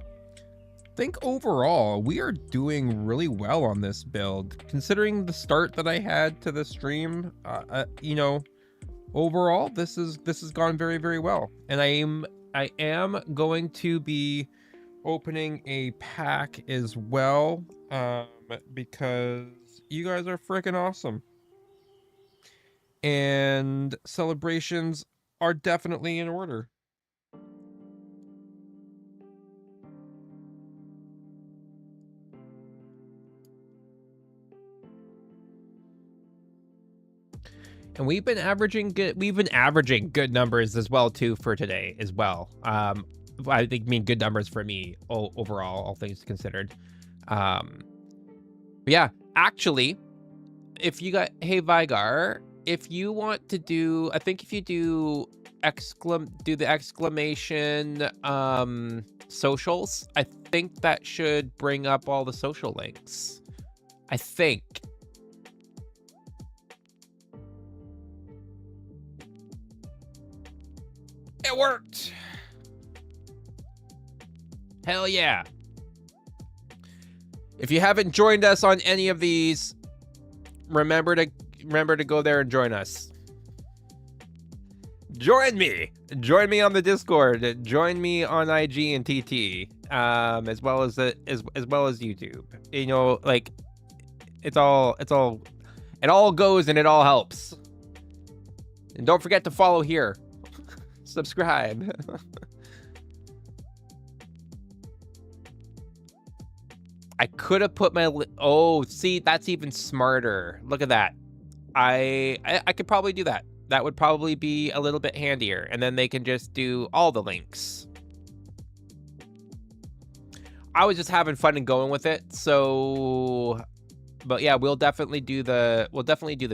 think overall we are doing really well on this build, considering the start that I had to the stream. You know, overall this has gone very, very well, and I am going to be opening a pack as well, because you guys are freaking awesome, and celebrations are definitely in order. And we've been averaging good numbers as well too for today as well. I think mean good numbers for me overall, all things considered. But yeah, actually, if you got, hey Vigar, if you want to do, I think if you do do the exclamation socials. I think that should bring up all the social links. I think. It worked. Hell yeah. If you haven't joined us on any of these, remember to go there and join us. Join me on the Discord. Join me on IG and TT, as well as YouTube. You know, like it all goes and it all helps. And don't forget to follow here. Subscribe. I could have put my... Oh, see, that's even smarter. Look at that. I could probably do that. That would probably be a little bit handier. And then they can just do all the links. I was just having fun and going with it. So... But yeah, we'll definitely do the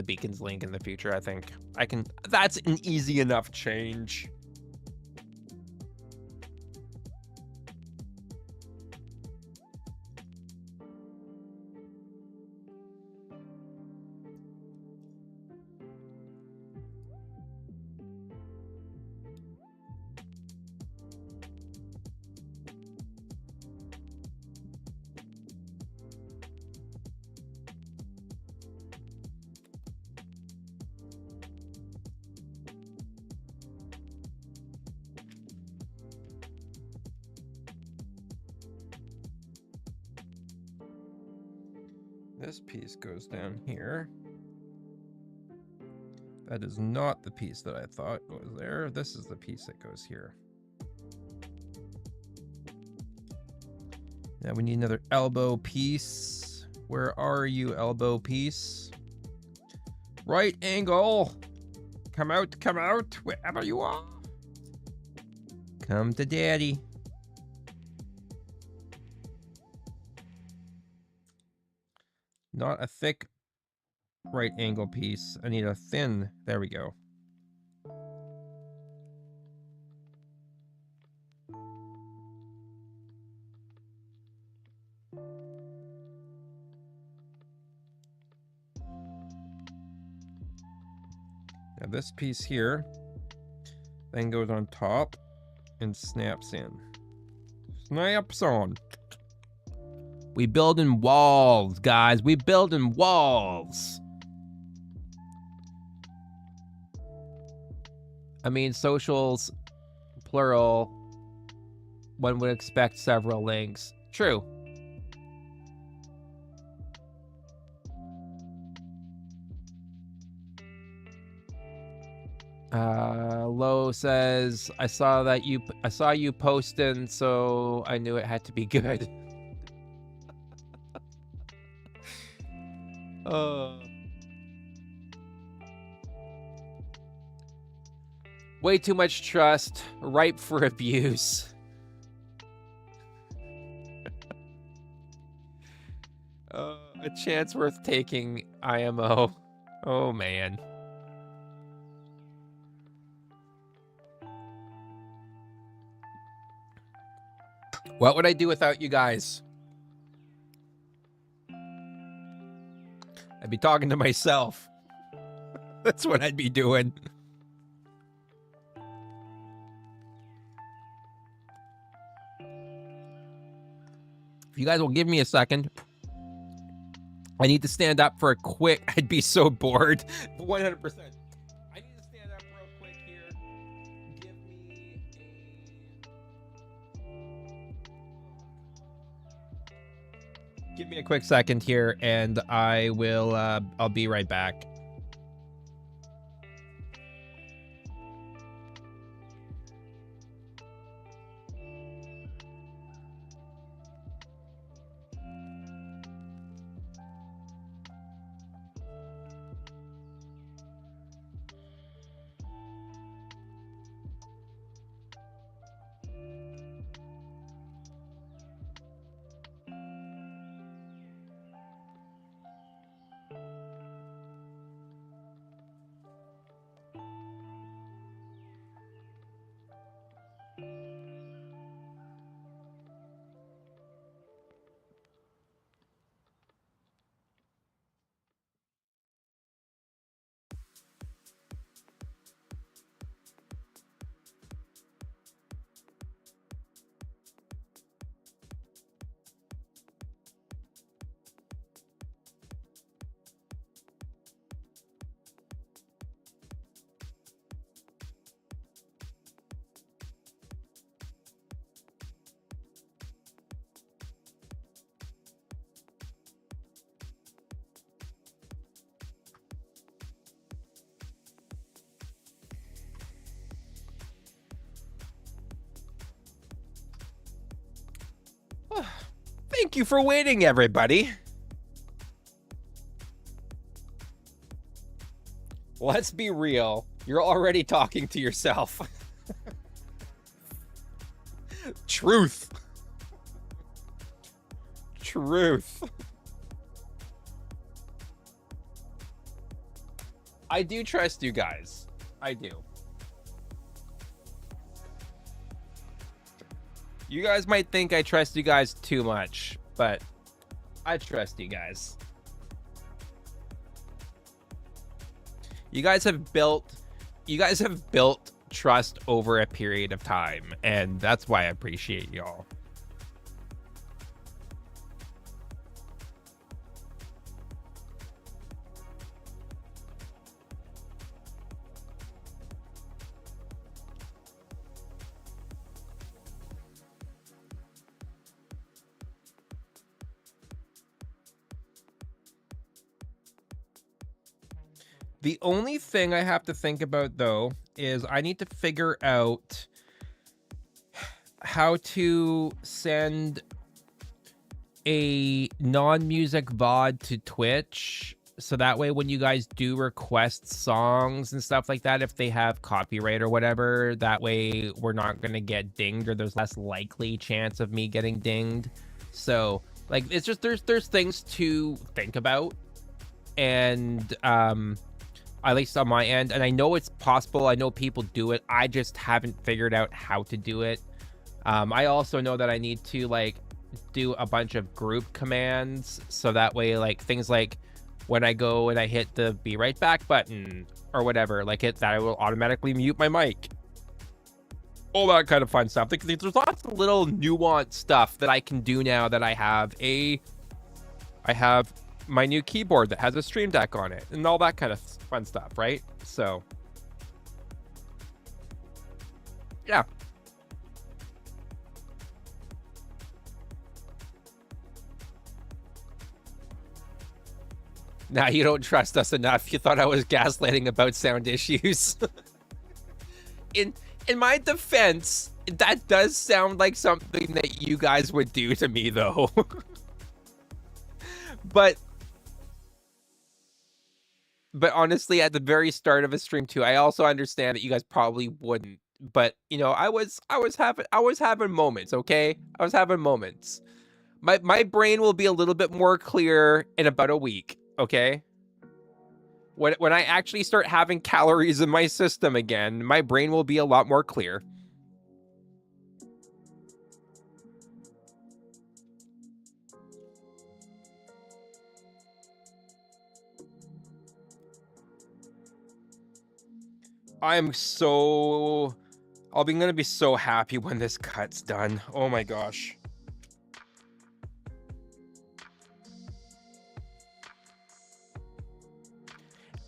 beacons link in the future, I think. That's an easy enough change. This piece goes down here. That is not the piece that I thought was there. This is the piece that goes here. Now we need another elbow piece. Where are you, elbow piece? Right angle. Come out, wherever you are. Come to daddy. Not a thick right angle piece. I need a thin. There we go. Now this piece here then goes on top and snaps in. Snaps on. We building walls, guys. We building walls. I mean, socials, plural. One would expect several links. True. Lo says, I saw you posting, so I knew it had to be good. Way too much trust, ripe for abuse. A chance worth taking, IMO. Oh, man. What would I do without you guys? I'd be talking to myself. That's what I'd be doing. If you guys will give me a second, I need to stand up for a quick... I'd be so bored. 100%. I need to stand up real quick here. Give me a quick second here, and I will... I'll be right back. Thank you for waiting, everybody. Let's be real. You're already talking to yourself. Truth. Truth. I do trust you guys. I do. You guys might think I trust you guys too much, but I trust you guys. You guys have built trust over a period of time, and that's why I appreciate y'all. The only thing I have to think about, though, is I need to figure out how to send a non-music VOD to Twitch, so that way when you guys do request songs and stuff like that, if they have copyright or whatever, that way we're not going to get dinged, or there's less likely chance of me getting dinged. So, like, it's just there's things to think about, and at least on my end, and I know it's possible. I know people do it. I just haven't figured out how to do it. I also know that I need to, like, do a bunch of group commands, so that way, like, things like when I go and I hit the be right back button or whatever, like that I will automatically mute my mic. All that kind of fun stuff. There's lots of little nuanced stuff that I can do now that I have my new keyboard that has a Stream Deck on it and all that kind of fun stuff, right? So, yeah. Now you don't trust us enough. You thought I was gaslighting about sound issues. In my defense, that does sound like something that you guys would do to me, though. But honestly, at the very start of a stream too, I also understand that you guys probably wouldn't. But you know, I was having moments, okay? I was having moments. My brain will be a little bit more clear in about a week, okay? When I actually start having calories in my system again, my brain will be a lot more clear. I'm gonna be so happy when this cut's done. Oh my gosh.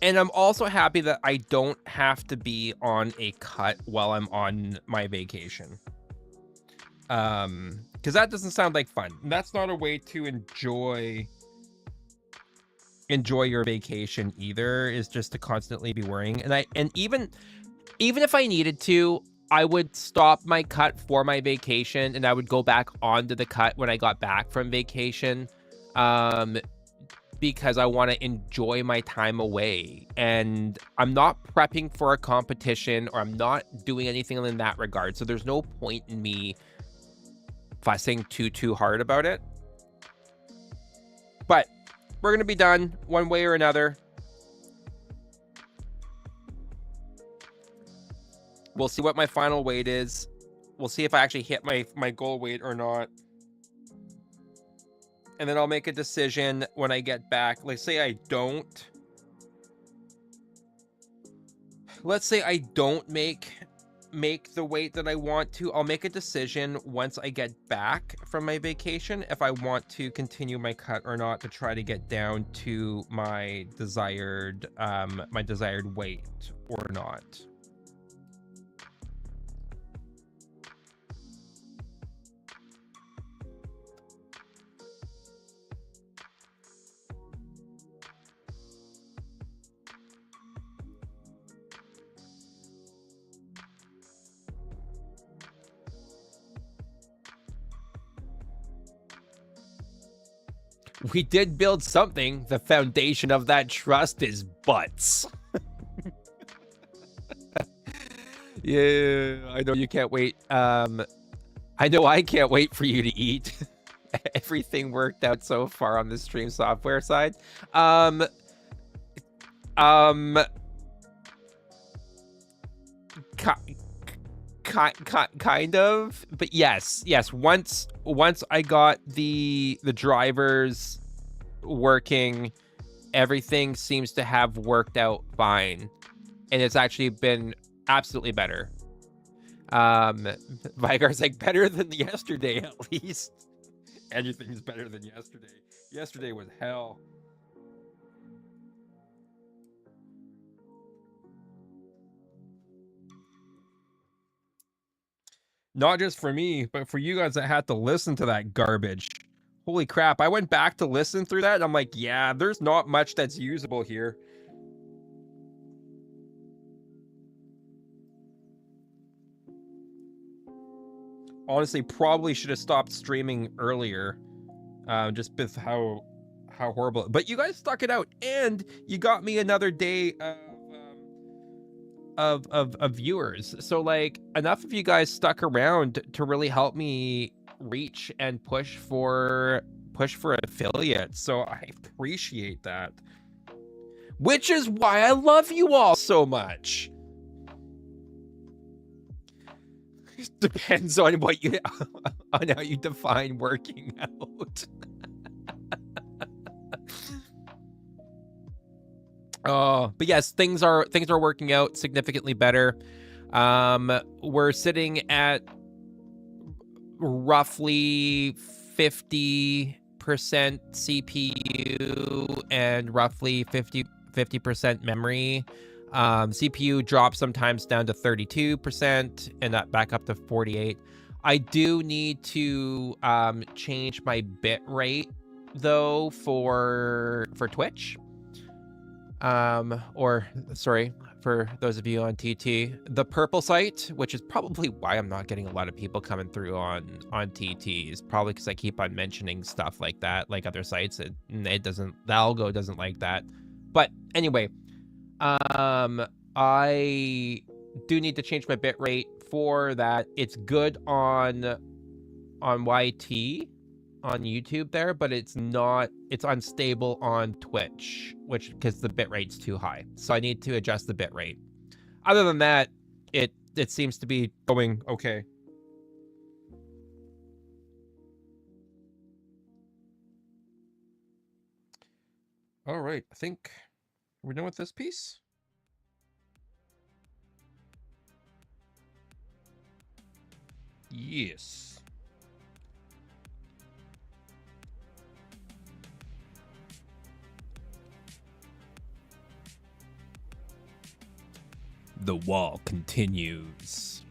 And I'm also happy that I don't have to be on a cut while I'm on my vacation. Because that doesn't sound like fun. That's not a way to enjoy your vacation either, is just to constantly be worrying. And even if I needed to, I would stop my cut for my vacation and I would go back onto the cut when I got back from vacation. Because I want to enjoy my time away, and I'm not prepping for a competition, or I'm not doing anything in that regard. So there's no point in me fussing too hard about it. But we're going to be done one way or another. We'll see what my final weight is. We'll see if I actually hit my goal weight or not. And then I'll make a decision when I get back. Let's say I don't. Let's say I don't make the weight that I want to. I'll make a decision once I get back from my vacation if I want to continue my cut or not, to try to get down to my desired weight or not. We did build something. The foundation of that trust is butts. Yeah, I know you can't wait. I know I can't wait for you to eat. Everything worked out so far on the stream software side. Kind of, but yes. Once I got the drivers working, everything seems to have worked out fine, and it's actually been absolutely better. Vigar's like, better than yesterday at least. Everything's better than yesterday. Yesterday was hell. Not just for me, but for you guys that had to listen to that garbage. Holy crap, I went back to listen through that, and I'm like, yeah, there's not much that's usable here. Honestly, probably should have stopped streaming earlier. Just with how horrible. But you guys stuck it out, and you got me another day of viewers. So like, enough of you guys stuck around to really help me reach and push for affiliates. So I appreciate that. Which is why I love you all so much. Depends on what you on how you define working out. Oh, but yes, things are working out significantly better. We're sitting at roughly 50% CPU and roughly 50% memory. CPU drops sometimes down to 32% and that back up to 48. I do need to change my bit rate though for Twitch. Or sorry, for those of you on TT, the purple site, which is probably why I'm not getting a lot of people coming through on TT, is probably because I keep on mentioning stuff like that, like other sites. It doesn't, the algo doesn't like that. But anyway, I do need to change my bit rate for that. It's good on YT on YouTube there, but it's unstable on Twitch, which because the bit rate's too high. So I need to adjust the bit rate. Other than that, it seems to be going okay. All right, I think we're done with this piece. Yes. The wall continues.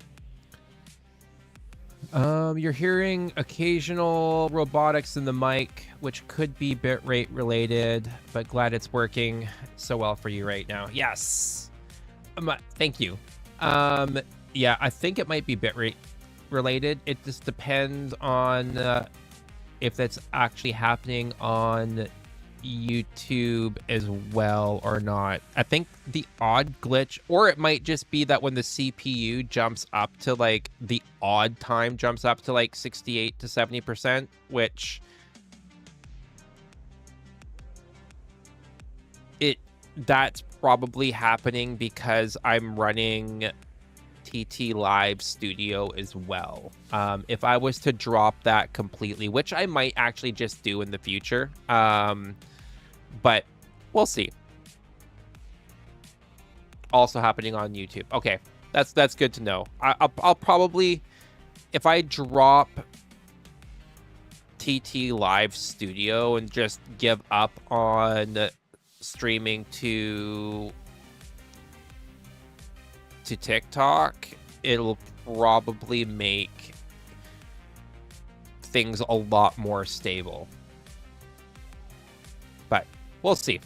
You're hearing occasional robotics in the mic, which could be bitrate related, but glad it's working so well for you right now. Yes. Thank you. Yeah, I think it might be bitrate related. It just depends on if that's actually happening on YouTube as well or not. I think the odd glitch, or it might just be that when the CPU jumps up to like the odd time jumps up to like 68 to 70%, which that's probably happening because I'm running TT Live Studio as well. If I was to drop that completely, which I might actually just do in the future, but we'll see. Also happening on YouTube. Okay, that's good to know. I'll probably, if I drop TT Live Studio and just give up on streaming to TikTok, it'll probably make things a lot more stable. But we'll see.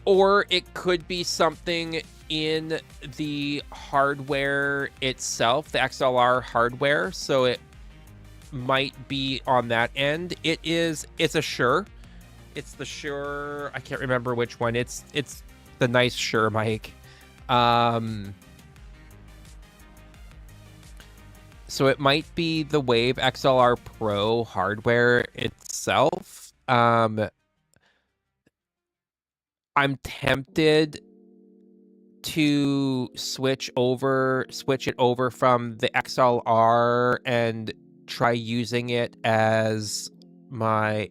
Or it could be something in the hardware itself, the XLR hardware. So might be on that end. It's a Shure. It's the Shure. I can't remember which one. It's the nice Shure mic. So it might be the Wave XLR Pro hardware itself. I'm tempted to switch it over from the XLR and try using it as my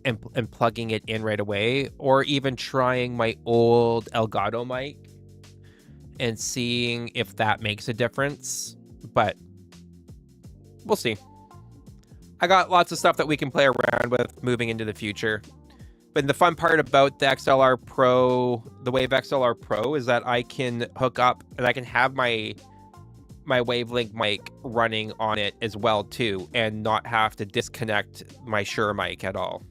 and plugging it in right away, or even trying my old Elgato mic and seeing if that makes a difference. But we'll see. I got lots of stuff that we can play around with moving into the future. But the fun part about the XLR Pro, the Wave XLR Pro, is that I can hook up and I can have my Wavelink mic running on it as well too, and not have to disconnect my Shure mic at all.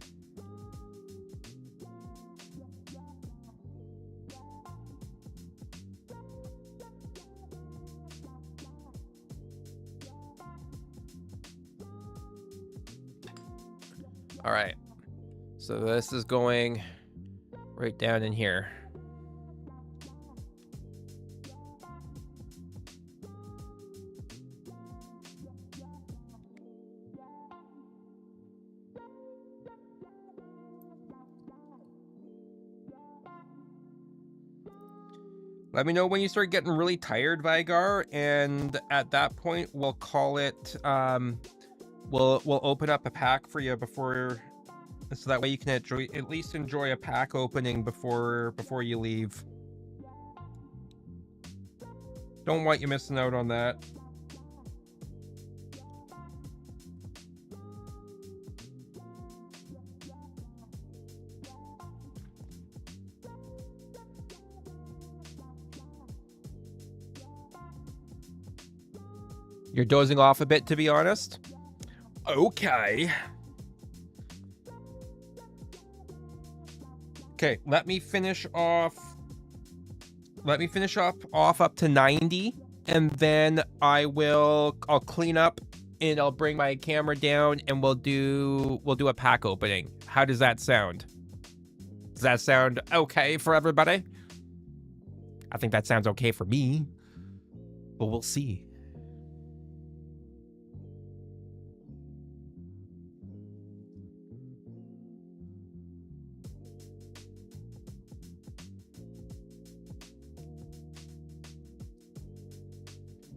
All right. So this is going right down in here. Let me know when you start getting really tired, Vigar, and at that point we'll call it. We'll open up a pack for you before, so that way you can at least enjoy a pack opening before you leave. Don't want you missing out on that. You're dozing off a bit, to be honest. Okay. Okay, let me finish off up to 90, and then I'll clean up and I'll bring my camera down and we'll do a pack opening. How does that sound? Does that sound okay for everybody? I think that sounds okay for me, but we'll see.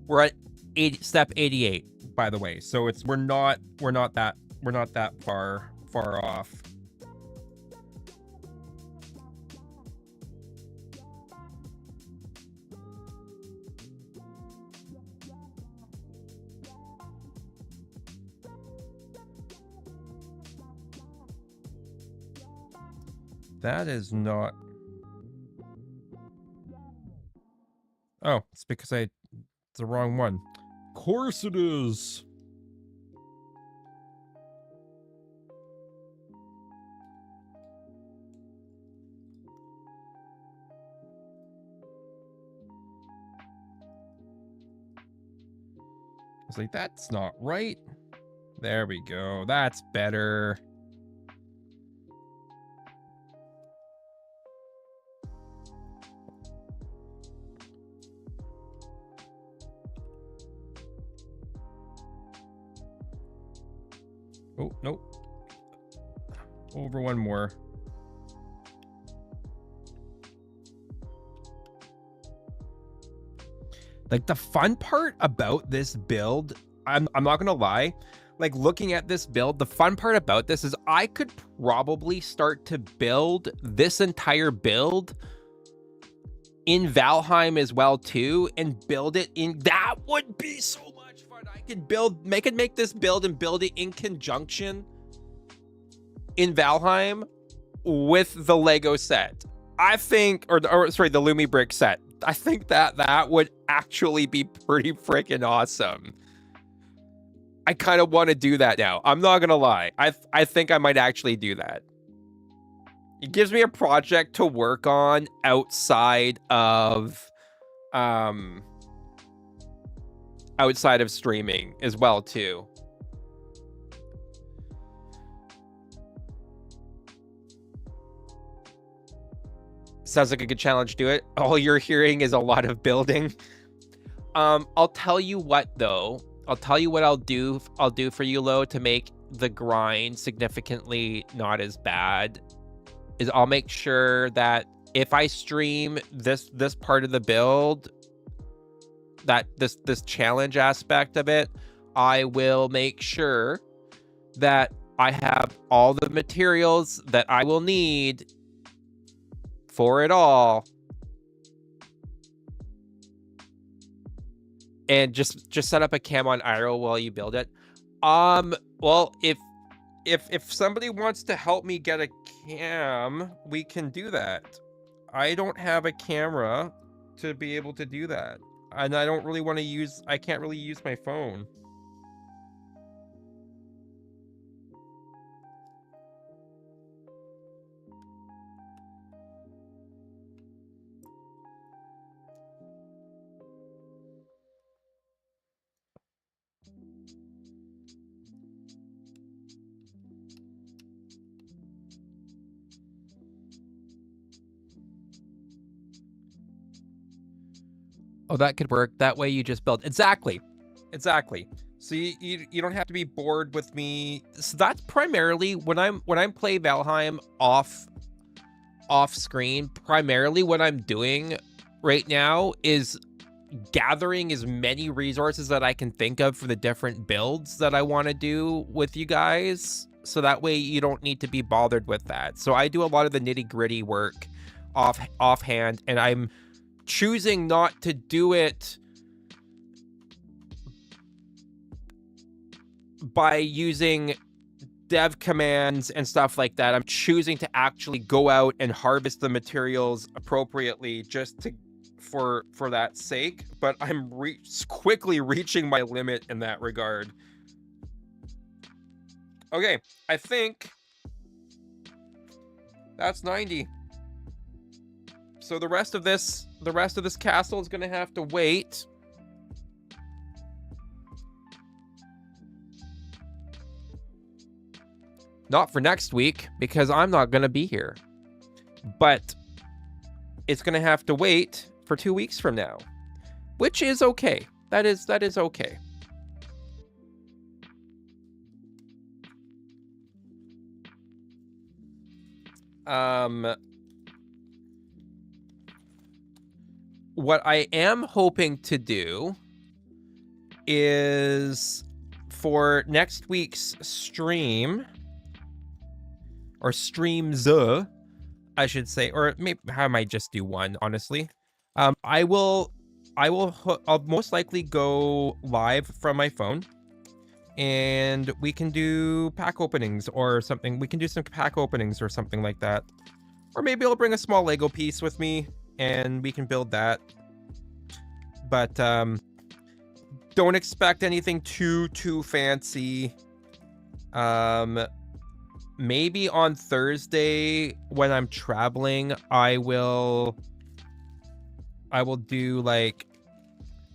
We're at step 88, by the way. So we're not that far off. That is not. Oh, it's because it's the wrong one. Of course it is. It's like, that's not right. There we go. That's better. Oh, nope. Over one more. Like, the fun part about this build, I'm not gonna lie, like, looking at this build, the fun part about this is I could probably start to build this entire build in Valheim as well too, and build it in. That would be so much fun. I could make this build and build it in conjunction in Valheim with the Lego set. I think, or sorry, the LUMIBRICK set. I think that would actually be pretty freaking awesome. I kind of want to do that now. I'm not gonna lie. I think I might actually do that. It gives me a project to work on outside of outside of streaming as well too. Sounds like a good challenge. Do it. All you're hearing is a lot of building. I'll tell you what though. I'll tell you what I'll do for you, Lo, to make the grind significantly not as bad. Is I'll make sure that if I stream this part of the build, that this challenge aspect of it, I will make sure that I have all the materials that I will need for it all, and just set up a cam on Iro while you build it. Well, if somebody wants to help me get a cam, we can do that. I don't have a camera to be able to do that, and I don't really want to use. I can't really use my phone. Oh, that could work. That way you just build. Exactly. So you don't have to be bored with me. So that's primarily when I'm playing Valheim off screen. Primarily what I'm doing right now is gathering as many resources that I can think of for the different builds that I want to do with you guys. So that way you don't need to be bothered with that. So I do a lot of the nitty-gritty work offhand, and I'm choosing not to do it by using dev commands and stuff like that. I'm choosing to actually go out and harvest the materials appropriately just for that sake, but I'm quickly reaching my limit in that regard. Okay, I think that's 90. So the rest of this castle is going to have to wait. Not for next week, because I'm not going to be here. But it's going to have to wait for 2 weeks from now, which is okay. That is okay. What I am hoping to do is for next week's stream, or streams, I should say, or maybe I might just do one, honestly. I'll most likely go live from my phone, and we can do pack openings or something. We can do some pack openings or something like that. Or maybe I'll bring a small Lego piece with me and we can build that. But don't expect anything too fancy. Maybe on Thursday when I'm traveling, I will do like,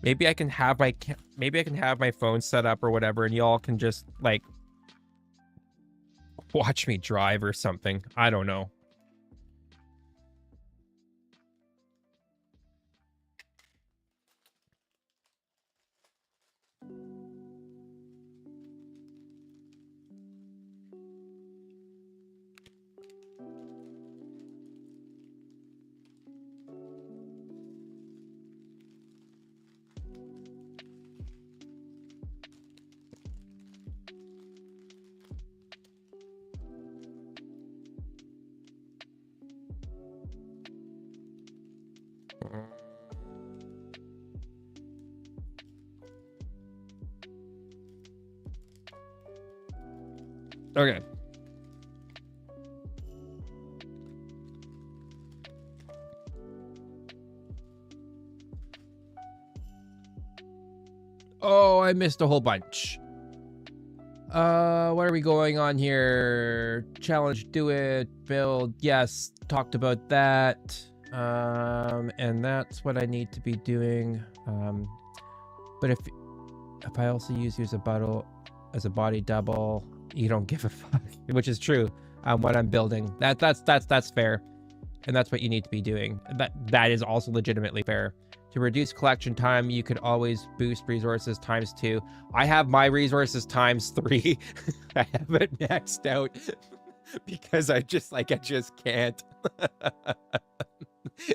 maybe I can have my phone set up or whatever, and y'all can just like watch me drive or something. I don't know. Okay. Oh, I missed a whole bunch. What are we going on here? Challenge, do it, build. Yes, talked about that. And that's what I need to be doing. But If I also use you as a body double, you don't give a fuck, which is true. What I'm building, that's fair, and that's what you need to be doing. That is also legitimately fair. To reduce collection time, you could always boost resources ×2. I have my resources ×3. I have it maxed out because I just can't.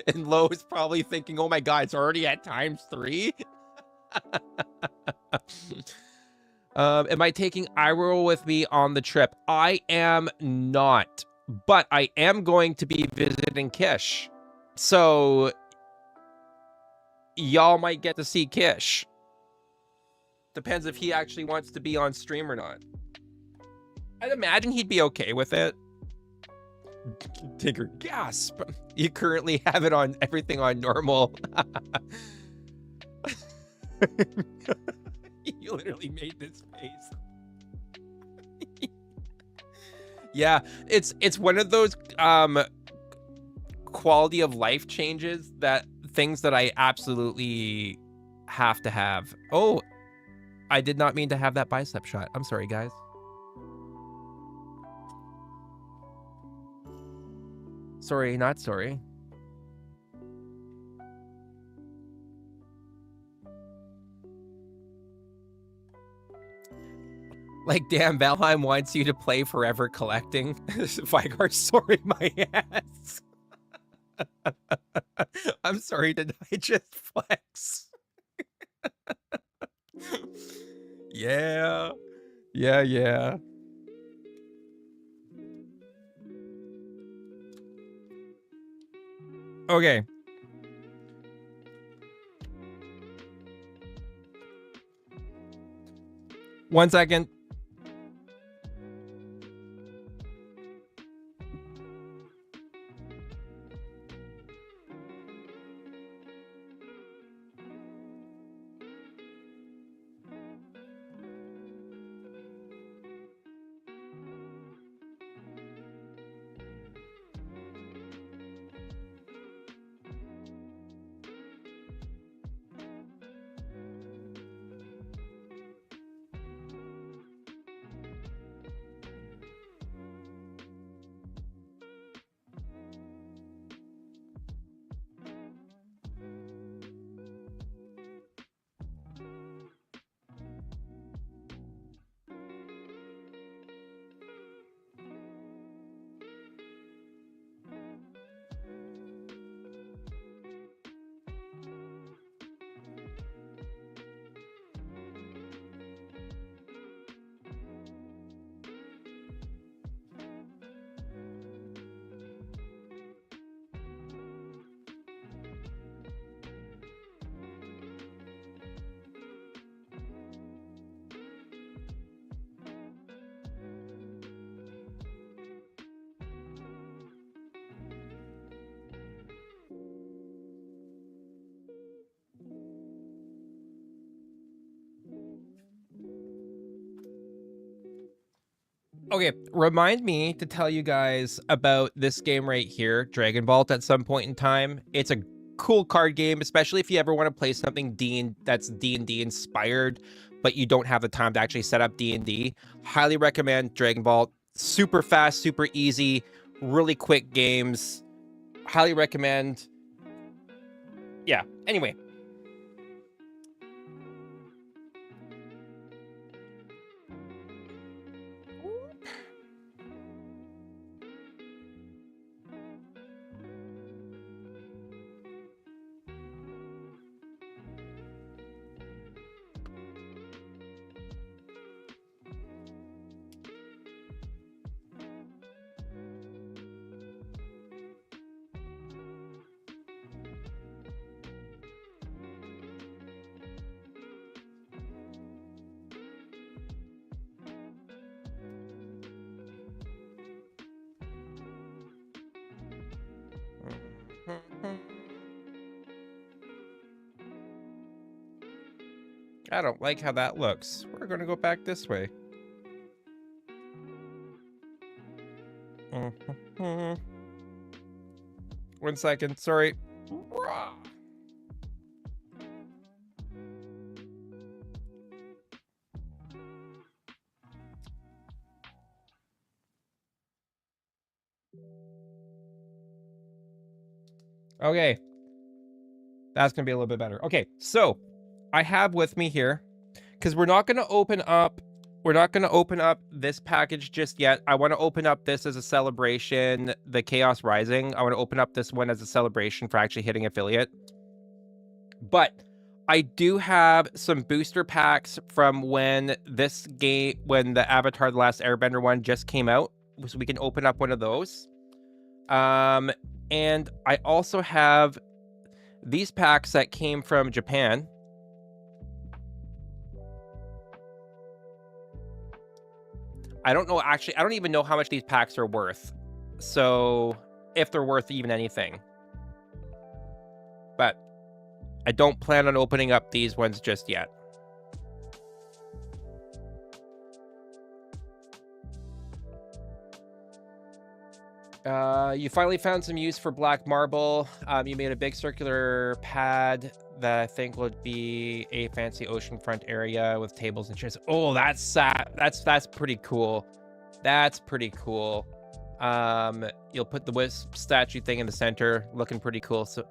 And Lo is probably thinking, oh my god, it's already at ×3. Am I taking Iroh with me on the trip? I am not, but I am going to be visiting Kish. So y'all might get to see Kish. Depends if he actually wants to be on stream or not. I'd imagine he'd be okay with it. Tinker, gasp. You currently have it on everything on normal. You literally made this face. Yeah, it's one of those quality of life changes, that things that I absolutely have to have. Oh, I did not mean to have that bicep shot. I'm sorry, guys. Sorry, not sorry. Like, damn, Valheim wants you to play forever collecting. Vigar, sorry, my ass. I'm sorry, did I just flex? Yeah. Yeah. Okay. One second. Okay, remind me to tell you guys about this game right here, Dragon Vault, at some point in time. It's a cool card game, especially if you ever want to play something that's D&D inspired, but you don't have the time to actually set up D&D. Highly recommend Dragon Vault. Super fast, super easy, really quick games. Highly recommend. Yeah, anyway. I don't like how that looks. We're going to go back this way. One second, sorry. Okay. That's going to be a little bit better. Okay, so I have with me here, because we're not going to open up this package just yet. I want to open up this as a celebration, the Chaos Rising. I want to open up this one as a celebration for actually hitting affiliate. But I do have some booster packs from when the Avatar: The Last Airbender one just came out, so we can open up one of those. And I also have these packs that came from Japan. I don't know, actually, I don't even know how much these packs are worth. So, if they're worth even anything. But I don't plan on opening up these ones just yet. You finally found some use for black marble. You made a big circular pad that I think would be a fancy oceanfront area with tables and chairs. Oh, that's pretty cool. That's pretty cool. You'll put the Wisp statue thing in the center, looking pretty cool. So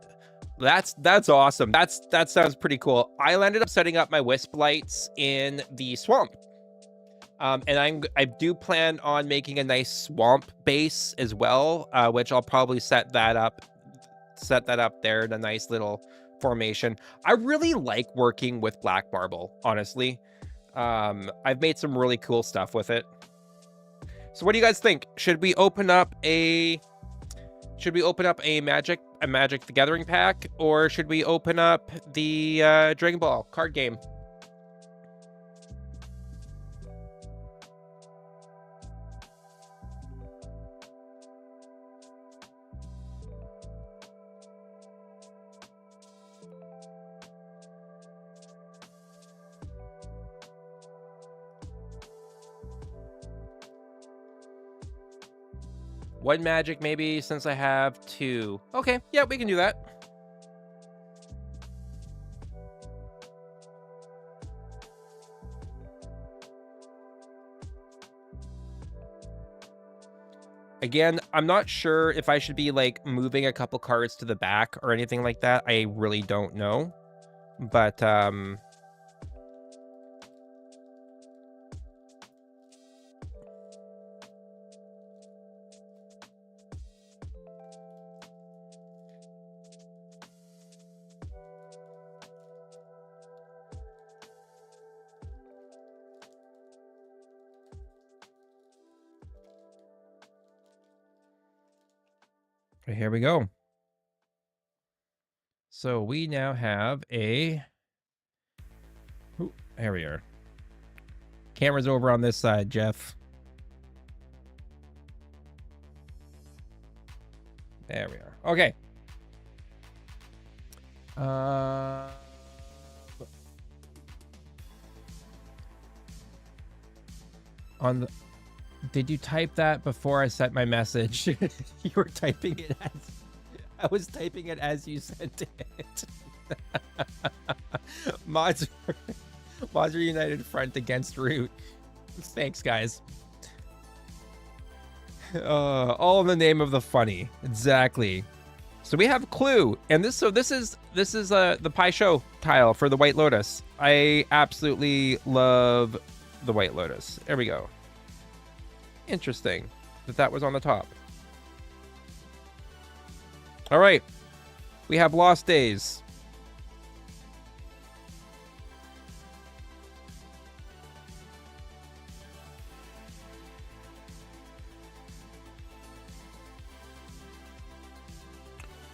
that's awesome. That sounds pretty cool. I ended up setting up my Wisp lights in the swamp. And I do plan on making a nice swamp base as well, which I'll probably set that up there in a nice little formation. I really like working with black marble, honestly. I've made some really cool stuff with it. So what do you guys think? Should we open up a Magic the Gathering pack, or should we open up the Dragon Ball card game? One Magic, maybe, since I have two. Okay, yeah, we can do that. Again, I'm not sure if I should be, like, moving a couple cards to the back or anything like that. I really don't know. But, here we go. So we now have a... Ooh, there we are. Camera's over on this side, Jeff. There we are. Okay. On the... Did you type that before I sent my message? You were typing it as... I was typing it as you sent it. Mods are united front against Root. Thanks, guys. All in the name of the funny. Exactly. So we have Clue, and this is the Pai Sho tile for the White Lotus. I absolutely love the White Lotus. There we go. Interesting that was on the top. All right, we have Lost Days.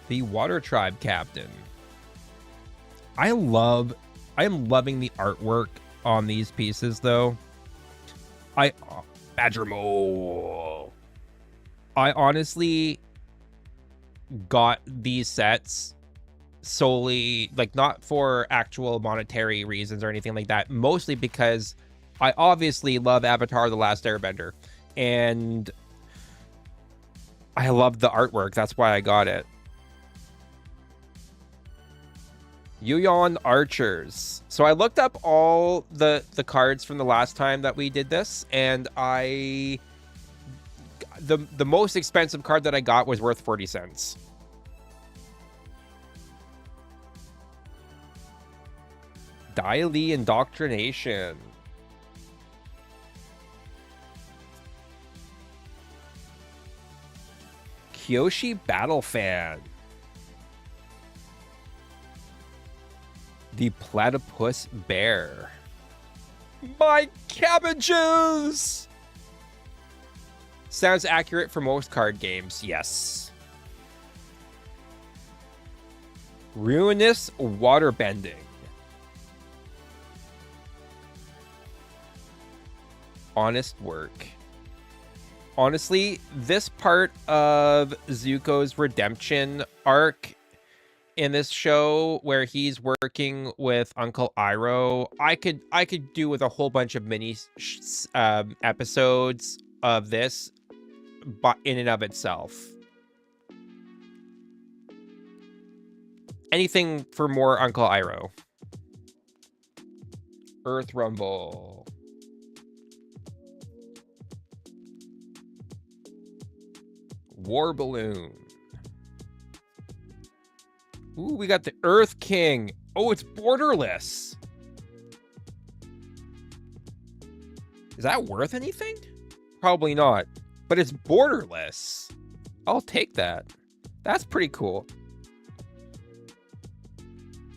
The Water Tribe Captain. I am loving the artwork on these pieces, though. Badger Mole. I honestly got these sets solely, like, not for actual monetary reasons or anything like that, mostly because I obviously love Avatar: The Last Airbender, and I love the artwork. That's why I got it. Yuyon Archers. So I looked up all the cards from the last time that we did this, and the most expensive card that I got was worth 40 cents. Daily Indoctrination. Kyoshi Battle Fan. The Platypus Bear. My cabbages! Sounds accurate for most card games, yes. Ruinous Waterbending. Honest Work. Honestly, this part of Zuko's redemption arc in this show where he's working with Uncle Iroh, I could do with a whole bunch of mini episodes of this, but in and of itself. Anything for more Uncle Iroh. Earth Rumble. War Balloon. Ooh, we got the Earth King. Oh, it's borderless. Is that worth anything? Probably not, but it's borderless. I'll take that. That's pretty cool.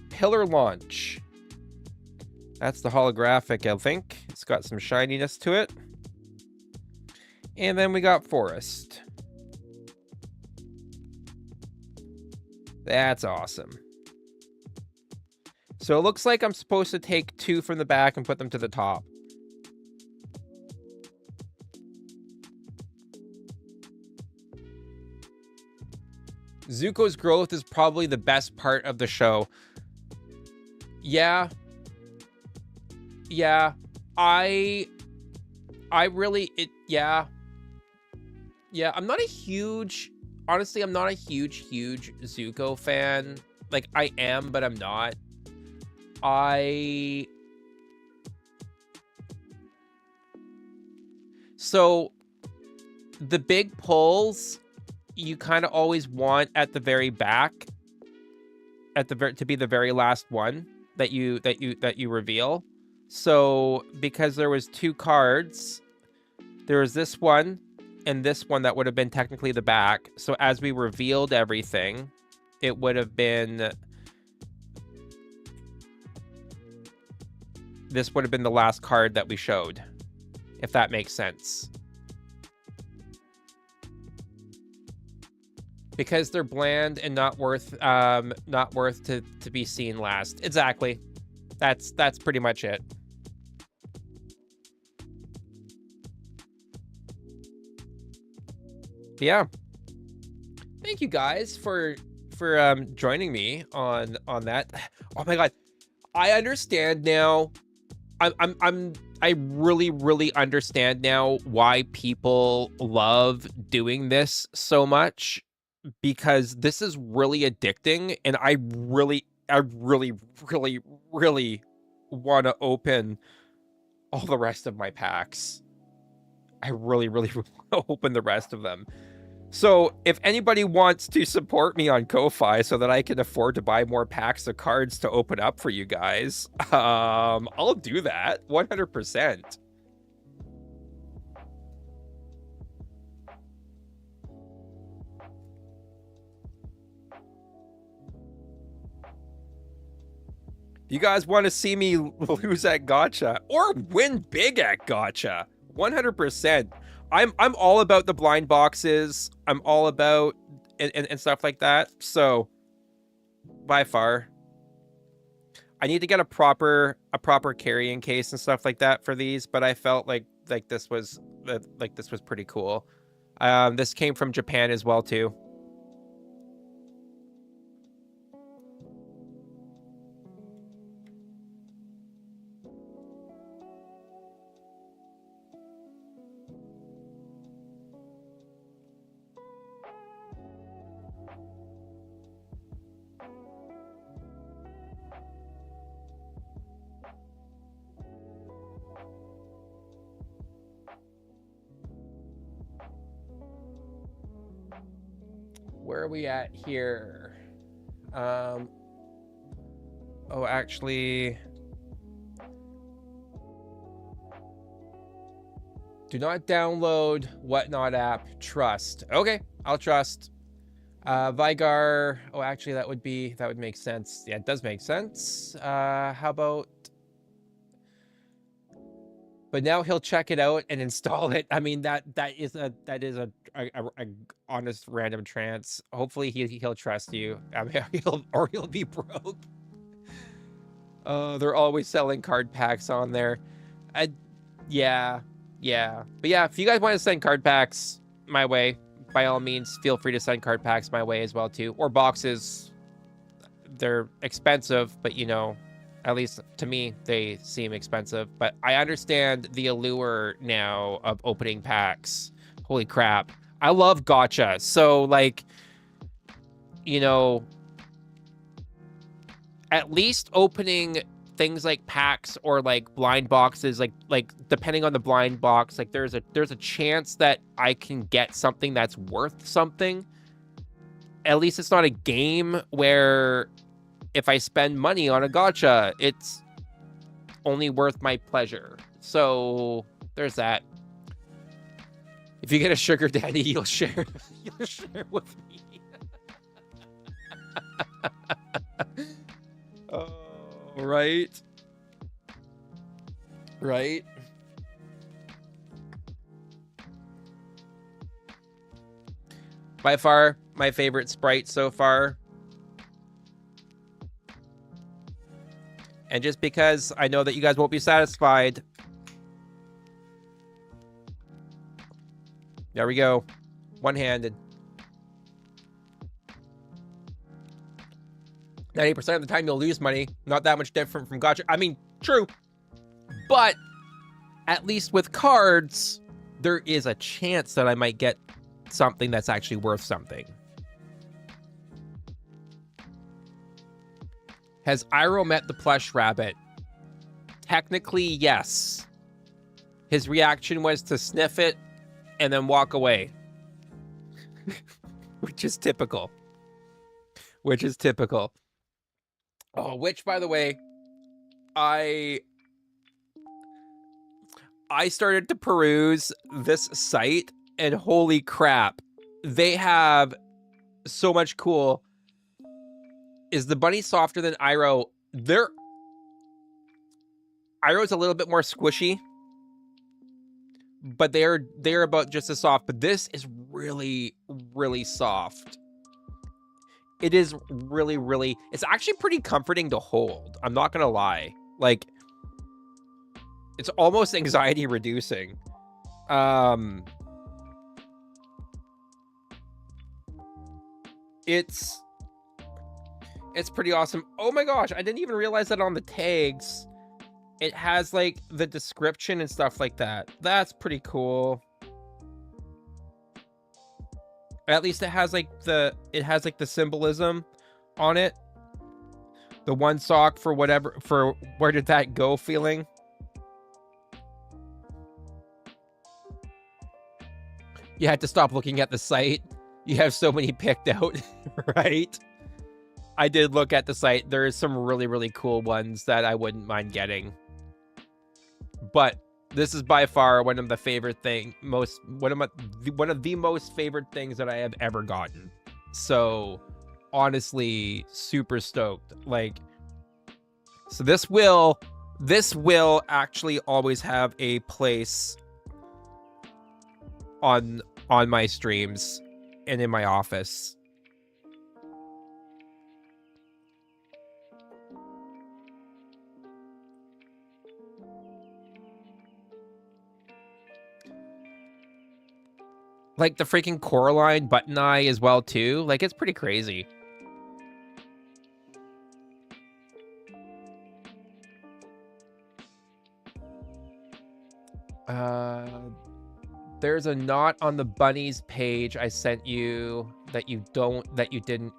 Pillar Launch. That's the holographic, I think. It's got some shininess to it. And then we got Forest. That's awesome. So it looks like I'm supposed to take 2 from the back and put them to the top. Zuko's growth is probably the best part of the show. Yeah. Yeah. Yeah, I'm not a huge... Honestly, I'm not a huge Zuko fan. Like, I am, but I'm not. So, the big pulls, you kind of always want at the very back, to be the very last one that you reveal. So, because there was 2 cards, there was this one, and this one that would have been technically the back. So as we revealed everything, it would have been... This would have been the last card that we showed, if that makes sense. Because they're bland and not worth to be seen last. Exactly. That's pretty much it. Yeah, thank you guys for joining me on that. Oh my god, I understand now. I really understand now why people love doing this so much, because this is really addicting, and I really want to open all the rest of my packs. I really want to open the rest of them. So if anybody wants to support me on Ko-Fi so that I can afford to buy more packs of cards to open up for you guys, I'll do that 100%. You guys want to see me lose at Gacha or win big at Gacha? 100%. I'm all about the blind boxes. I'm all about and stuff like that. So by far, I need to get a proper carrying case and stuff like that for these. But I felt like this was pretty cool. This came from Japan as well too. Where are we at here? Oh, actually, Do not download Whatnot app. Trust. Okay, I'll trust. Vigar. Oh, actually, that would make sense. Yeah, it does make sense. How about? But now he'll check it out and install it. I mean, that is a honest random trance. Hopefully he'll trust you. I mean, he'll be broke. They're always selling card packs on there. Yeah. But yeah, if you guys want to send card packs my way, by all means, feel free to send card packs my way as well too, or boxes. They're expensive, but you know, at least to me, they seem expensive. But I understand the allure now of opening packs. Holy crap. I love gacha. So, like, you know, at least opening things like packs or like blind boxes, like depending on the blind box, like there's a chance that I can get something that's worth something. At least it's not a game where if I spend money on a gacha, it's only worth my pleasure. So there's that. If you get a sugar daddy, you'll share with me. Oh, right. By far, my favorite sprite so far. And just because I know that you guys won't be satisfied, there we go. One-handed. 90% of the time you'll lose money. Not that much different from gacha. I mean, true. But at least with cards, there is a chance that I might get something that's actually worth something. Has Iroh met the plush rabbit? Technically, yes. His reaction was to sniff it and then walk away. Which is typical. Oh, which, by the way, I started to peruse this site, and holy crap, they have so much cool. Is the bunny softer than Iroh? Iroh's a little bit more squishy, but they're about just as soft. But this is really, really soft. It is really, it's actually pretty comforting to hold. I'm not gonna lie. Like, it's almost anxiety reducing. It's pretty awesome. Oh my gosh, I didn't even realize that on the tags it has like the description and stuff like that. That's pretty cool. At least it has like the symbolism on it. The one sock for whatever, for where did that go feeling. You had to stop looking at the site. You have so many picked out, right? I did look at the site. There is some really, really cool ones that I wouldn't mind getting. But this is by far one of the favorite one of the most favorite things that I have ever gotten. So honestly, super stoked. Like, so this will actually always have a place on my streams and in my office. Like the freaking Coraline button eye as well too. Like, it's pretty crazy. There's a knot on the bunnies page I sent you that you didn't.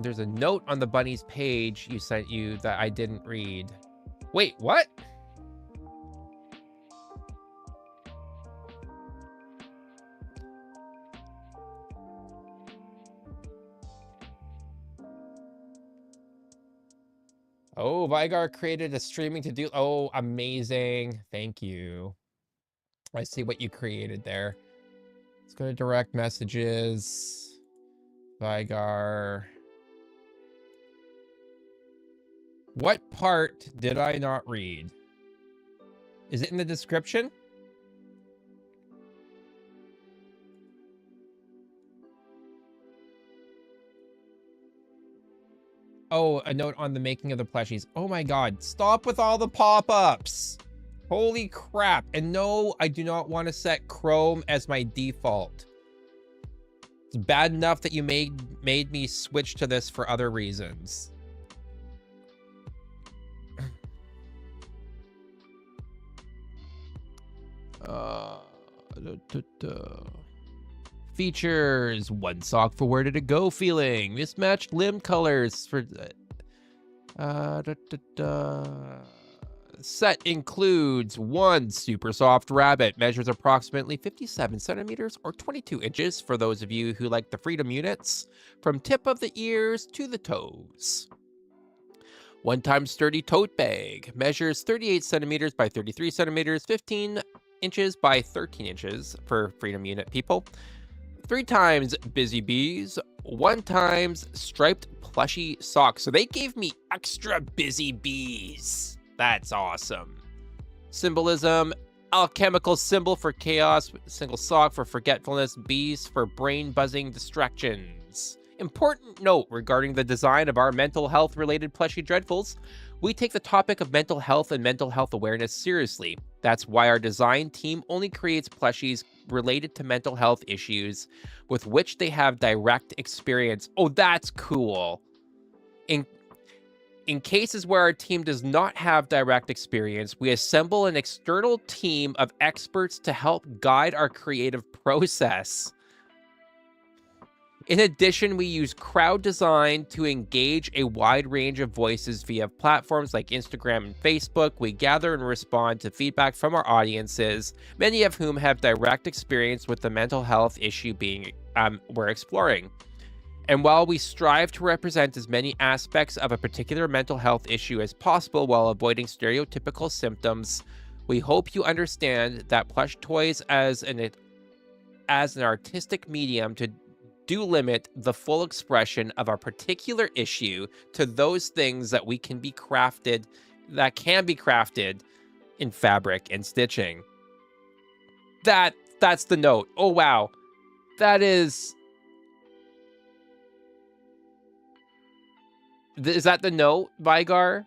There's a note on the bunnies page you sent you that I didn't read. Wait, what? Oh, Vigar created a streaming to do. Oh, amazing. Thank you. I see what you created there. Let's go to direct messages. Vigar. What part did I not read? Is it in the description? Oh, a note on the making of the plushies. Oh my god, stop with all the pop-ups. Holy crap. And no, I do not want to set Chrome as my default. It's bad enough that you made me switch to this for other reasons. Features: one sock for where did it go feeling, mismatched limb colors for set includes one super soft rabbit, measures approximately 57 centimeters or 22 inches for those of you who like the freedom units, from tip of the ears to the toes. One time sturdy tote bag, measures 38 centimeters by 33 centimeters, 15 inches by 13 inches for freedom unit people. 3 times busy bees, 1 times striped plushy socks. So they gave me extra busy bees. That's awesome. Symbolism: alchemical symbol for chaos, single sock for forgetfulness, bees for brain buzzing distractions. Important note regarding the design of our mental health related plushie dreadfuls: we take the topic of mental health and mental health awareness seriously. That's why our design team only creates plushies related to mental health issues with which they have direct experience. Oh, that's cool. In cases where our team does not have direct experience, we assemble an external team of experts to help guide our creative process. In addition, we use crowd design to engage a wide range of voices via platforms like Instagram and Facebook. We gather and respond to feedback from our audiences, many of whom have direct experience with the mental health issue we're exploring. And while we strive to represent as many aspects of a particular mental health issue as possible while avoiding stereotypical symptoms, we hope you understand that plush toys as an artistic medium do limit the full expression of our particular issue to those things that can be crafted in fabric and stitching. That's the note. Oh wow. Is that the note, Vigar?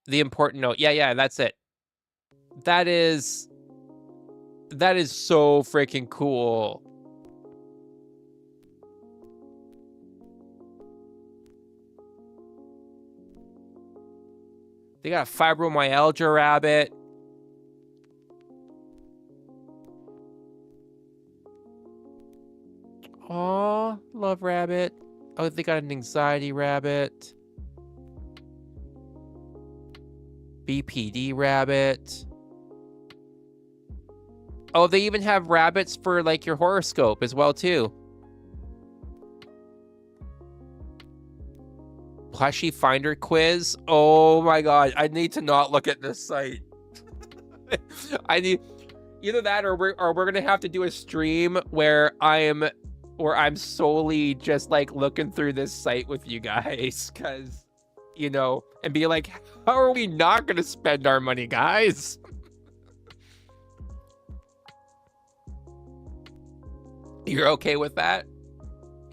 The important note. Yeah, that's it. That is so freaking cool. They got a fibromyalgia rabbit. Aw, love rabbit. Oh, they got an anxiety rabbit. BPD rabbit. Oh, they even have rabbits for like your horoscope as well too. Plushie finder quiz. Oh my god, I need to not look at this site. I need either that or we're gonna have to do a stream where I'm solely just like looking through this site with you guys, because and be like, how are we not gonna spend our money, guys? You're okay with that?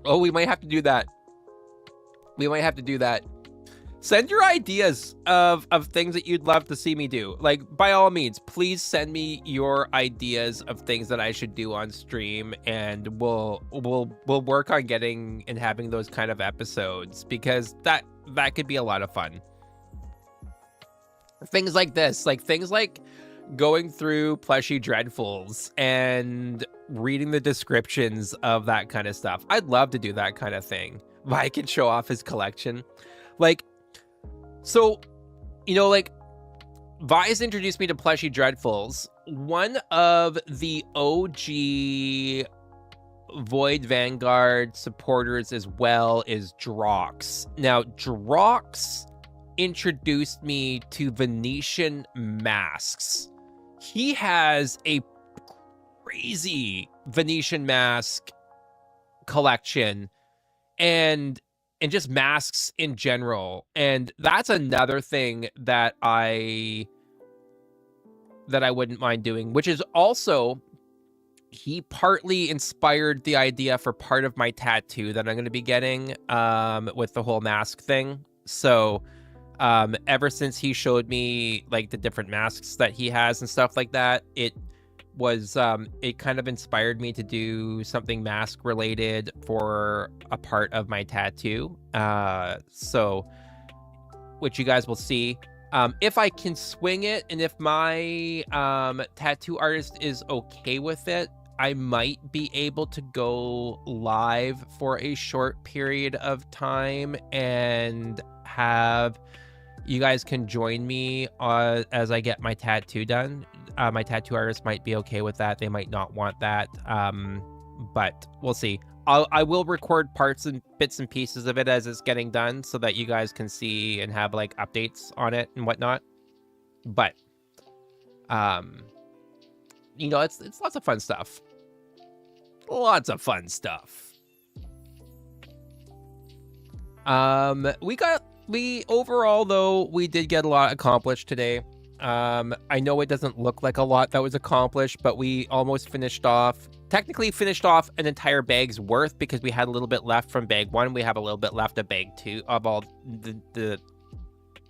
Oh, we might have to do that. Send your ideas of things that you'd love to see me do. Like, by all means, please send me your ideas of things that I should do on stream, and we'll work on getting and having those kind of episodes, because that could be a lot of fun. Things like this, like things like going through plushie dreadfuls and reading the descriptions of that kind of stuff. I'd love to do that kind of thing. Vi can show off his collection. Like, so, like, Vi's introduced me to plushie dreadfuls. One of the OG Void Vanguard supporters as well is Drox. Now, Drox introduced me to Venetian masks he has a crazy Venetian mask collection and just masks in general. And that's another thing that I wouldn't mind doing, which is also, he partly inspired the idea for part of my tattoo that I'm going to be getting with the whole mask thing. So ever since he showed me like the different masks that he has and stuff like that, it kind of inspired me to do something mask related for a part of my tattoo. So which you guys will see. If I can swing it, and if my tattoo artist is okay with it, I might be able to go live for a short period of time and have you guys can join me as I get my tattoo done. My tattoo artist might be okay with that. They might not want that, but we'll see. I will record parts and bits and pieces of it as it's getting done so that you guys can see and have like updates on it and whatnot. But, you know, it's lots of fun stuff. Lots of fun stuff. Overall though, we did get a lot accomplished today. I know it doesn't look like a lot that was accomplished, but we almost technically finished off an entire bag's worth because we had a little bit left from bag 1. We have a little bit left of bag 2 of all the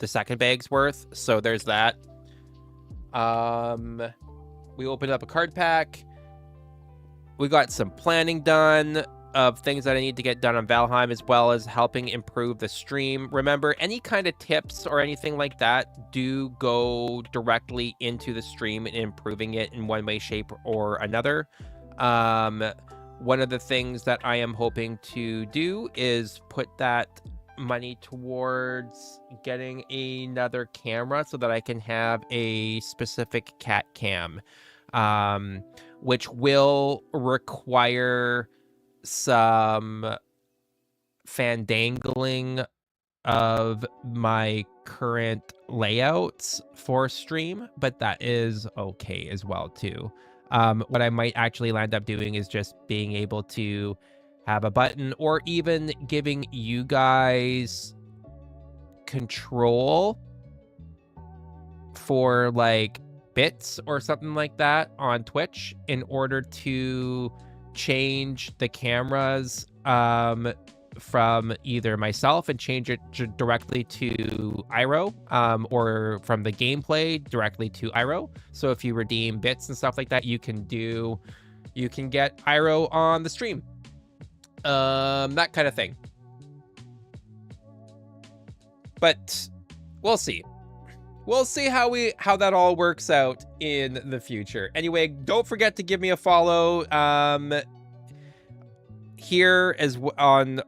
second bag's worth. So there's that. We opened up a card pack. We got some planning done of things that I need to get done on Valheim, as well as helping improve the stream. Remember, any kind of tips or anything like that do go directly into the stream and improving it in one way, shape, or another. One of the things that I am hoping to do is put that money towards getting another camera so that I can have a specific cat cam, which will require some fandangling of my current layouts for stream, but that is okay as well too. What I might actually land up doing is just being able to have a button, or even giving you guys control for like bits or something like that on Twitch in order to change the cameras from either myself and change it directly to Iro, or from the gameplay directly to Iro. So if you redeem bits and stuff like that, you can get Iro on the stream, that kind of thing. But we'll see. We'll see how that all works out in the future. Anyway, don't forget to give me a follow here as on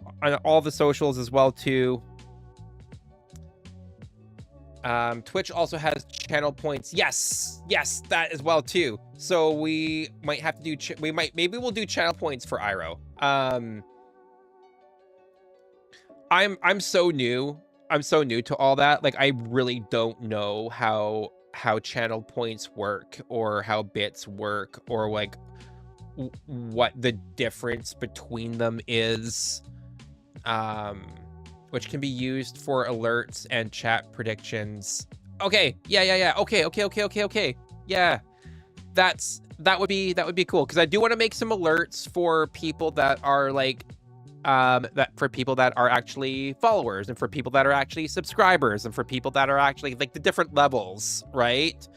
all the socials as well too. Twitch also has channel points. Yes, that as well too. So we might have to do maybe we'll do channel points for Iro. I'm so new. I'm so new to all that. Like, I really don't know how channel points work, or how bits work, or like what the difference between them is, which can be used for alerts and chat predictions. Okay, yeah. Okay. Yeah, that would be cool, because I do want to make some alerts for people that are like for people that are actually followers, and for people that are actually subscribers, and for people that are actually like the different levels, right?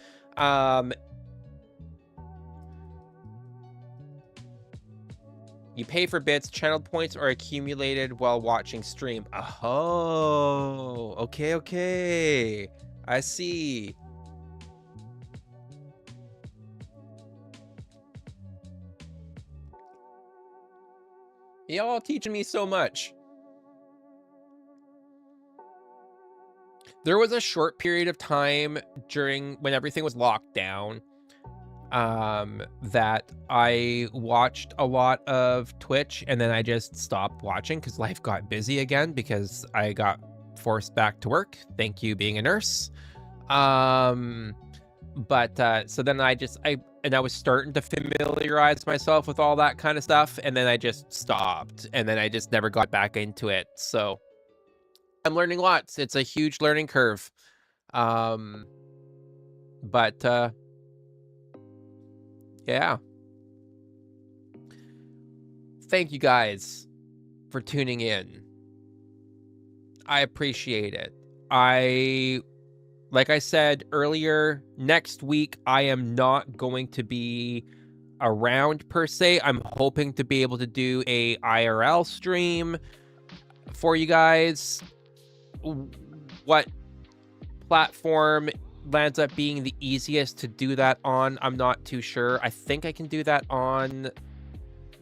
You pay for bits. Channel points are accumulated while watching stream. Oh, okay. I see. Y'all teaching me so much. There was a short period of time when everything was locked down, that I watched a lot of Twitch, and then I just stopped watching because life got busy again, because I got forced back to work. Thank you, being a nurse. But so then I was starting to familiarize myself with all that kind of stuff, and then I just stopped, and then I just never got back into it. So I'm learning lots. It's a huge learning curve. But yeah. Thank you guys for tuning in. I appreciate it. Like I said earlier, next week I am not going to be around per se. I'm hoping to be able to do a IRL stream for you guys. What platform lands up being the easiest to do that on, I'm not too sure. I think I can do that on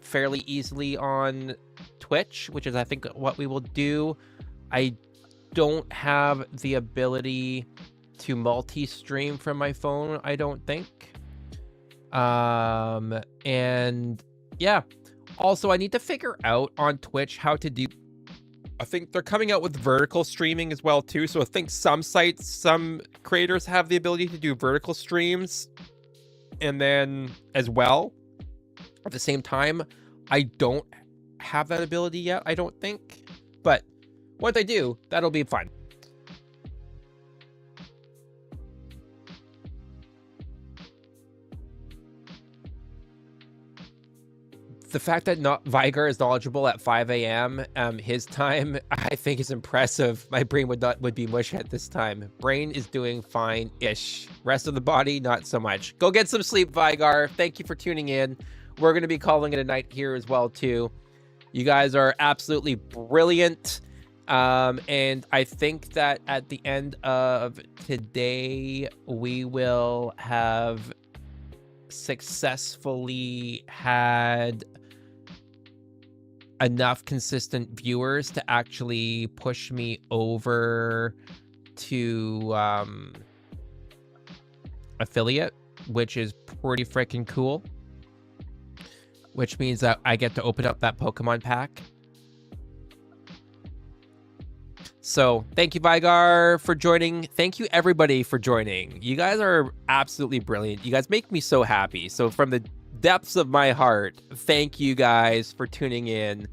fairly easily on Twitch, which is I think what we will do. I don't have the ability to multi-stream from my phone, I don't think. And yeah, also I need to figure out on Twitch how to do, I think they're coming out with vertical streaming as well too. So I think some sites, some creators have the ability to do vertical streams and then as well at the same time. I don't have that ability yet, I don't think, but once I do, that'll be fun. The fact that Vigar is knowledgeable at 5 a.m. His time, I think is impressive. My brain would be mush at this time. Brain is doing fine-ish. Rest of the body, not so much. Go get some sleep, Vigar. Thank you for tuning in. We're going to be calling it a night here as well, too. You guys are absolutely brilliant. And I think that at the end of today, we will have successfully had enough consistent viewers to actually push me over to affiliate, which is pretty freaking cool. Which means that I get to open up that Pokemon pack. So thank you, Vigar, for joining. Thank you, everybody, for joining. You guys are absolutely brilliant. You guys make me so happy. So from the depths of my heart, thank you guys for tuning in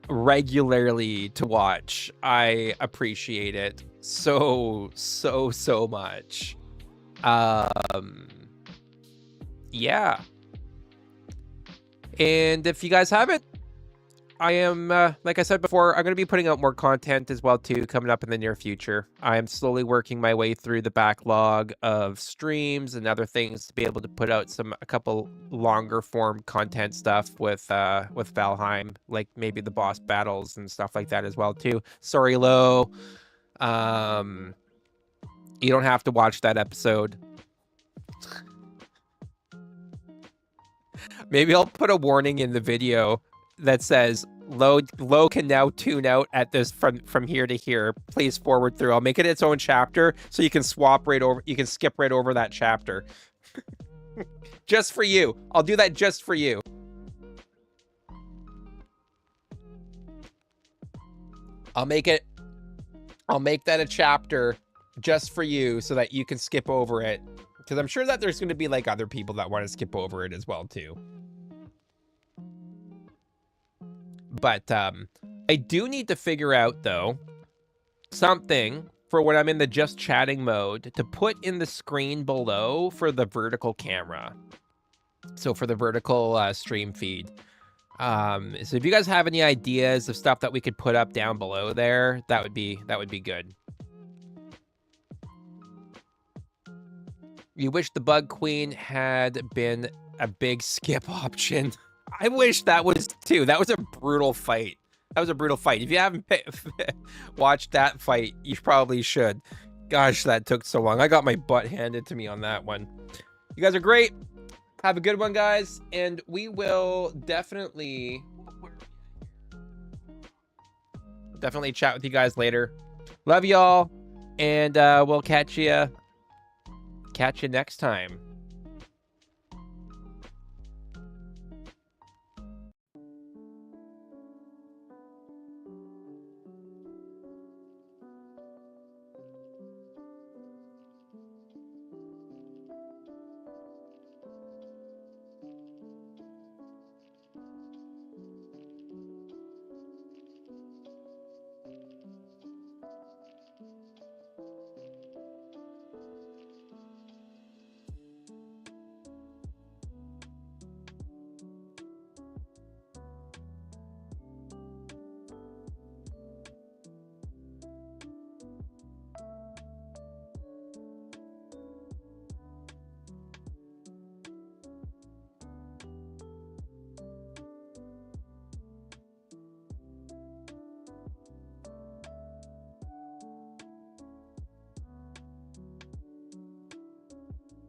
regularly to watch. I appreciate it so much. Yeah. And if you guys haven't, I am, like I said before, I'm going to be putting out more content as well, too, coming up in the near future. I am slowly working my way through the backlog of streams and other things to be able to put out a couple longer form content stuff with Valheim, like maybe the boss battles and stuff like that as well, too. Sorry, Lo. You don't have to watch that episode. Maybe I'll put a warning in the video that says Lo can now tune out at this from here to here. Please forward through. I'll make it its own chapter so you can swap right over. You can skip right over that chapter. Just for you. I'll do that just for you. I'll make that a chapter just for you so that you can skip over it. Because I'm sure that there's going to be like other people that want to skip over it as well too. But I do need to figure out, though, something for when I'm in the just chatting mode to put in the screen below for the vertical camera. So for the vertical stream feed. So if you guys have any ideas of stuff that we could put up down below there, that would be good. You wish the Bug Queen had been a big skip option. I wish that was too. That was a brutal fight. That was a brutal fight. If you haven't watched that fight, you probably should. Gosh, that took so long. I got my butt handed to me on that one. You guys are great. Have a good one, guys. And we will definitely chat with you guys later. Love y'all. And we'll catch you next time.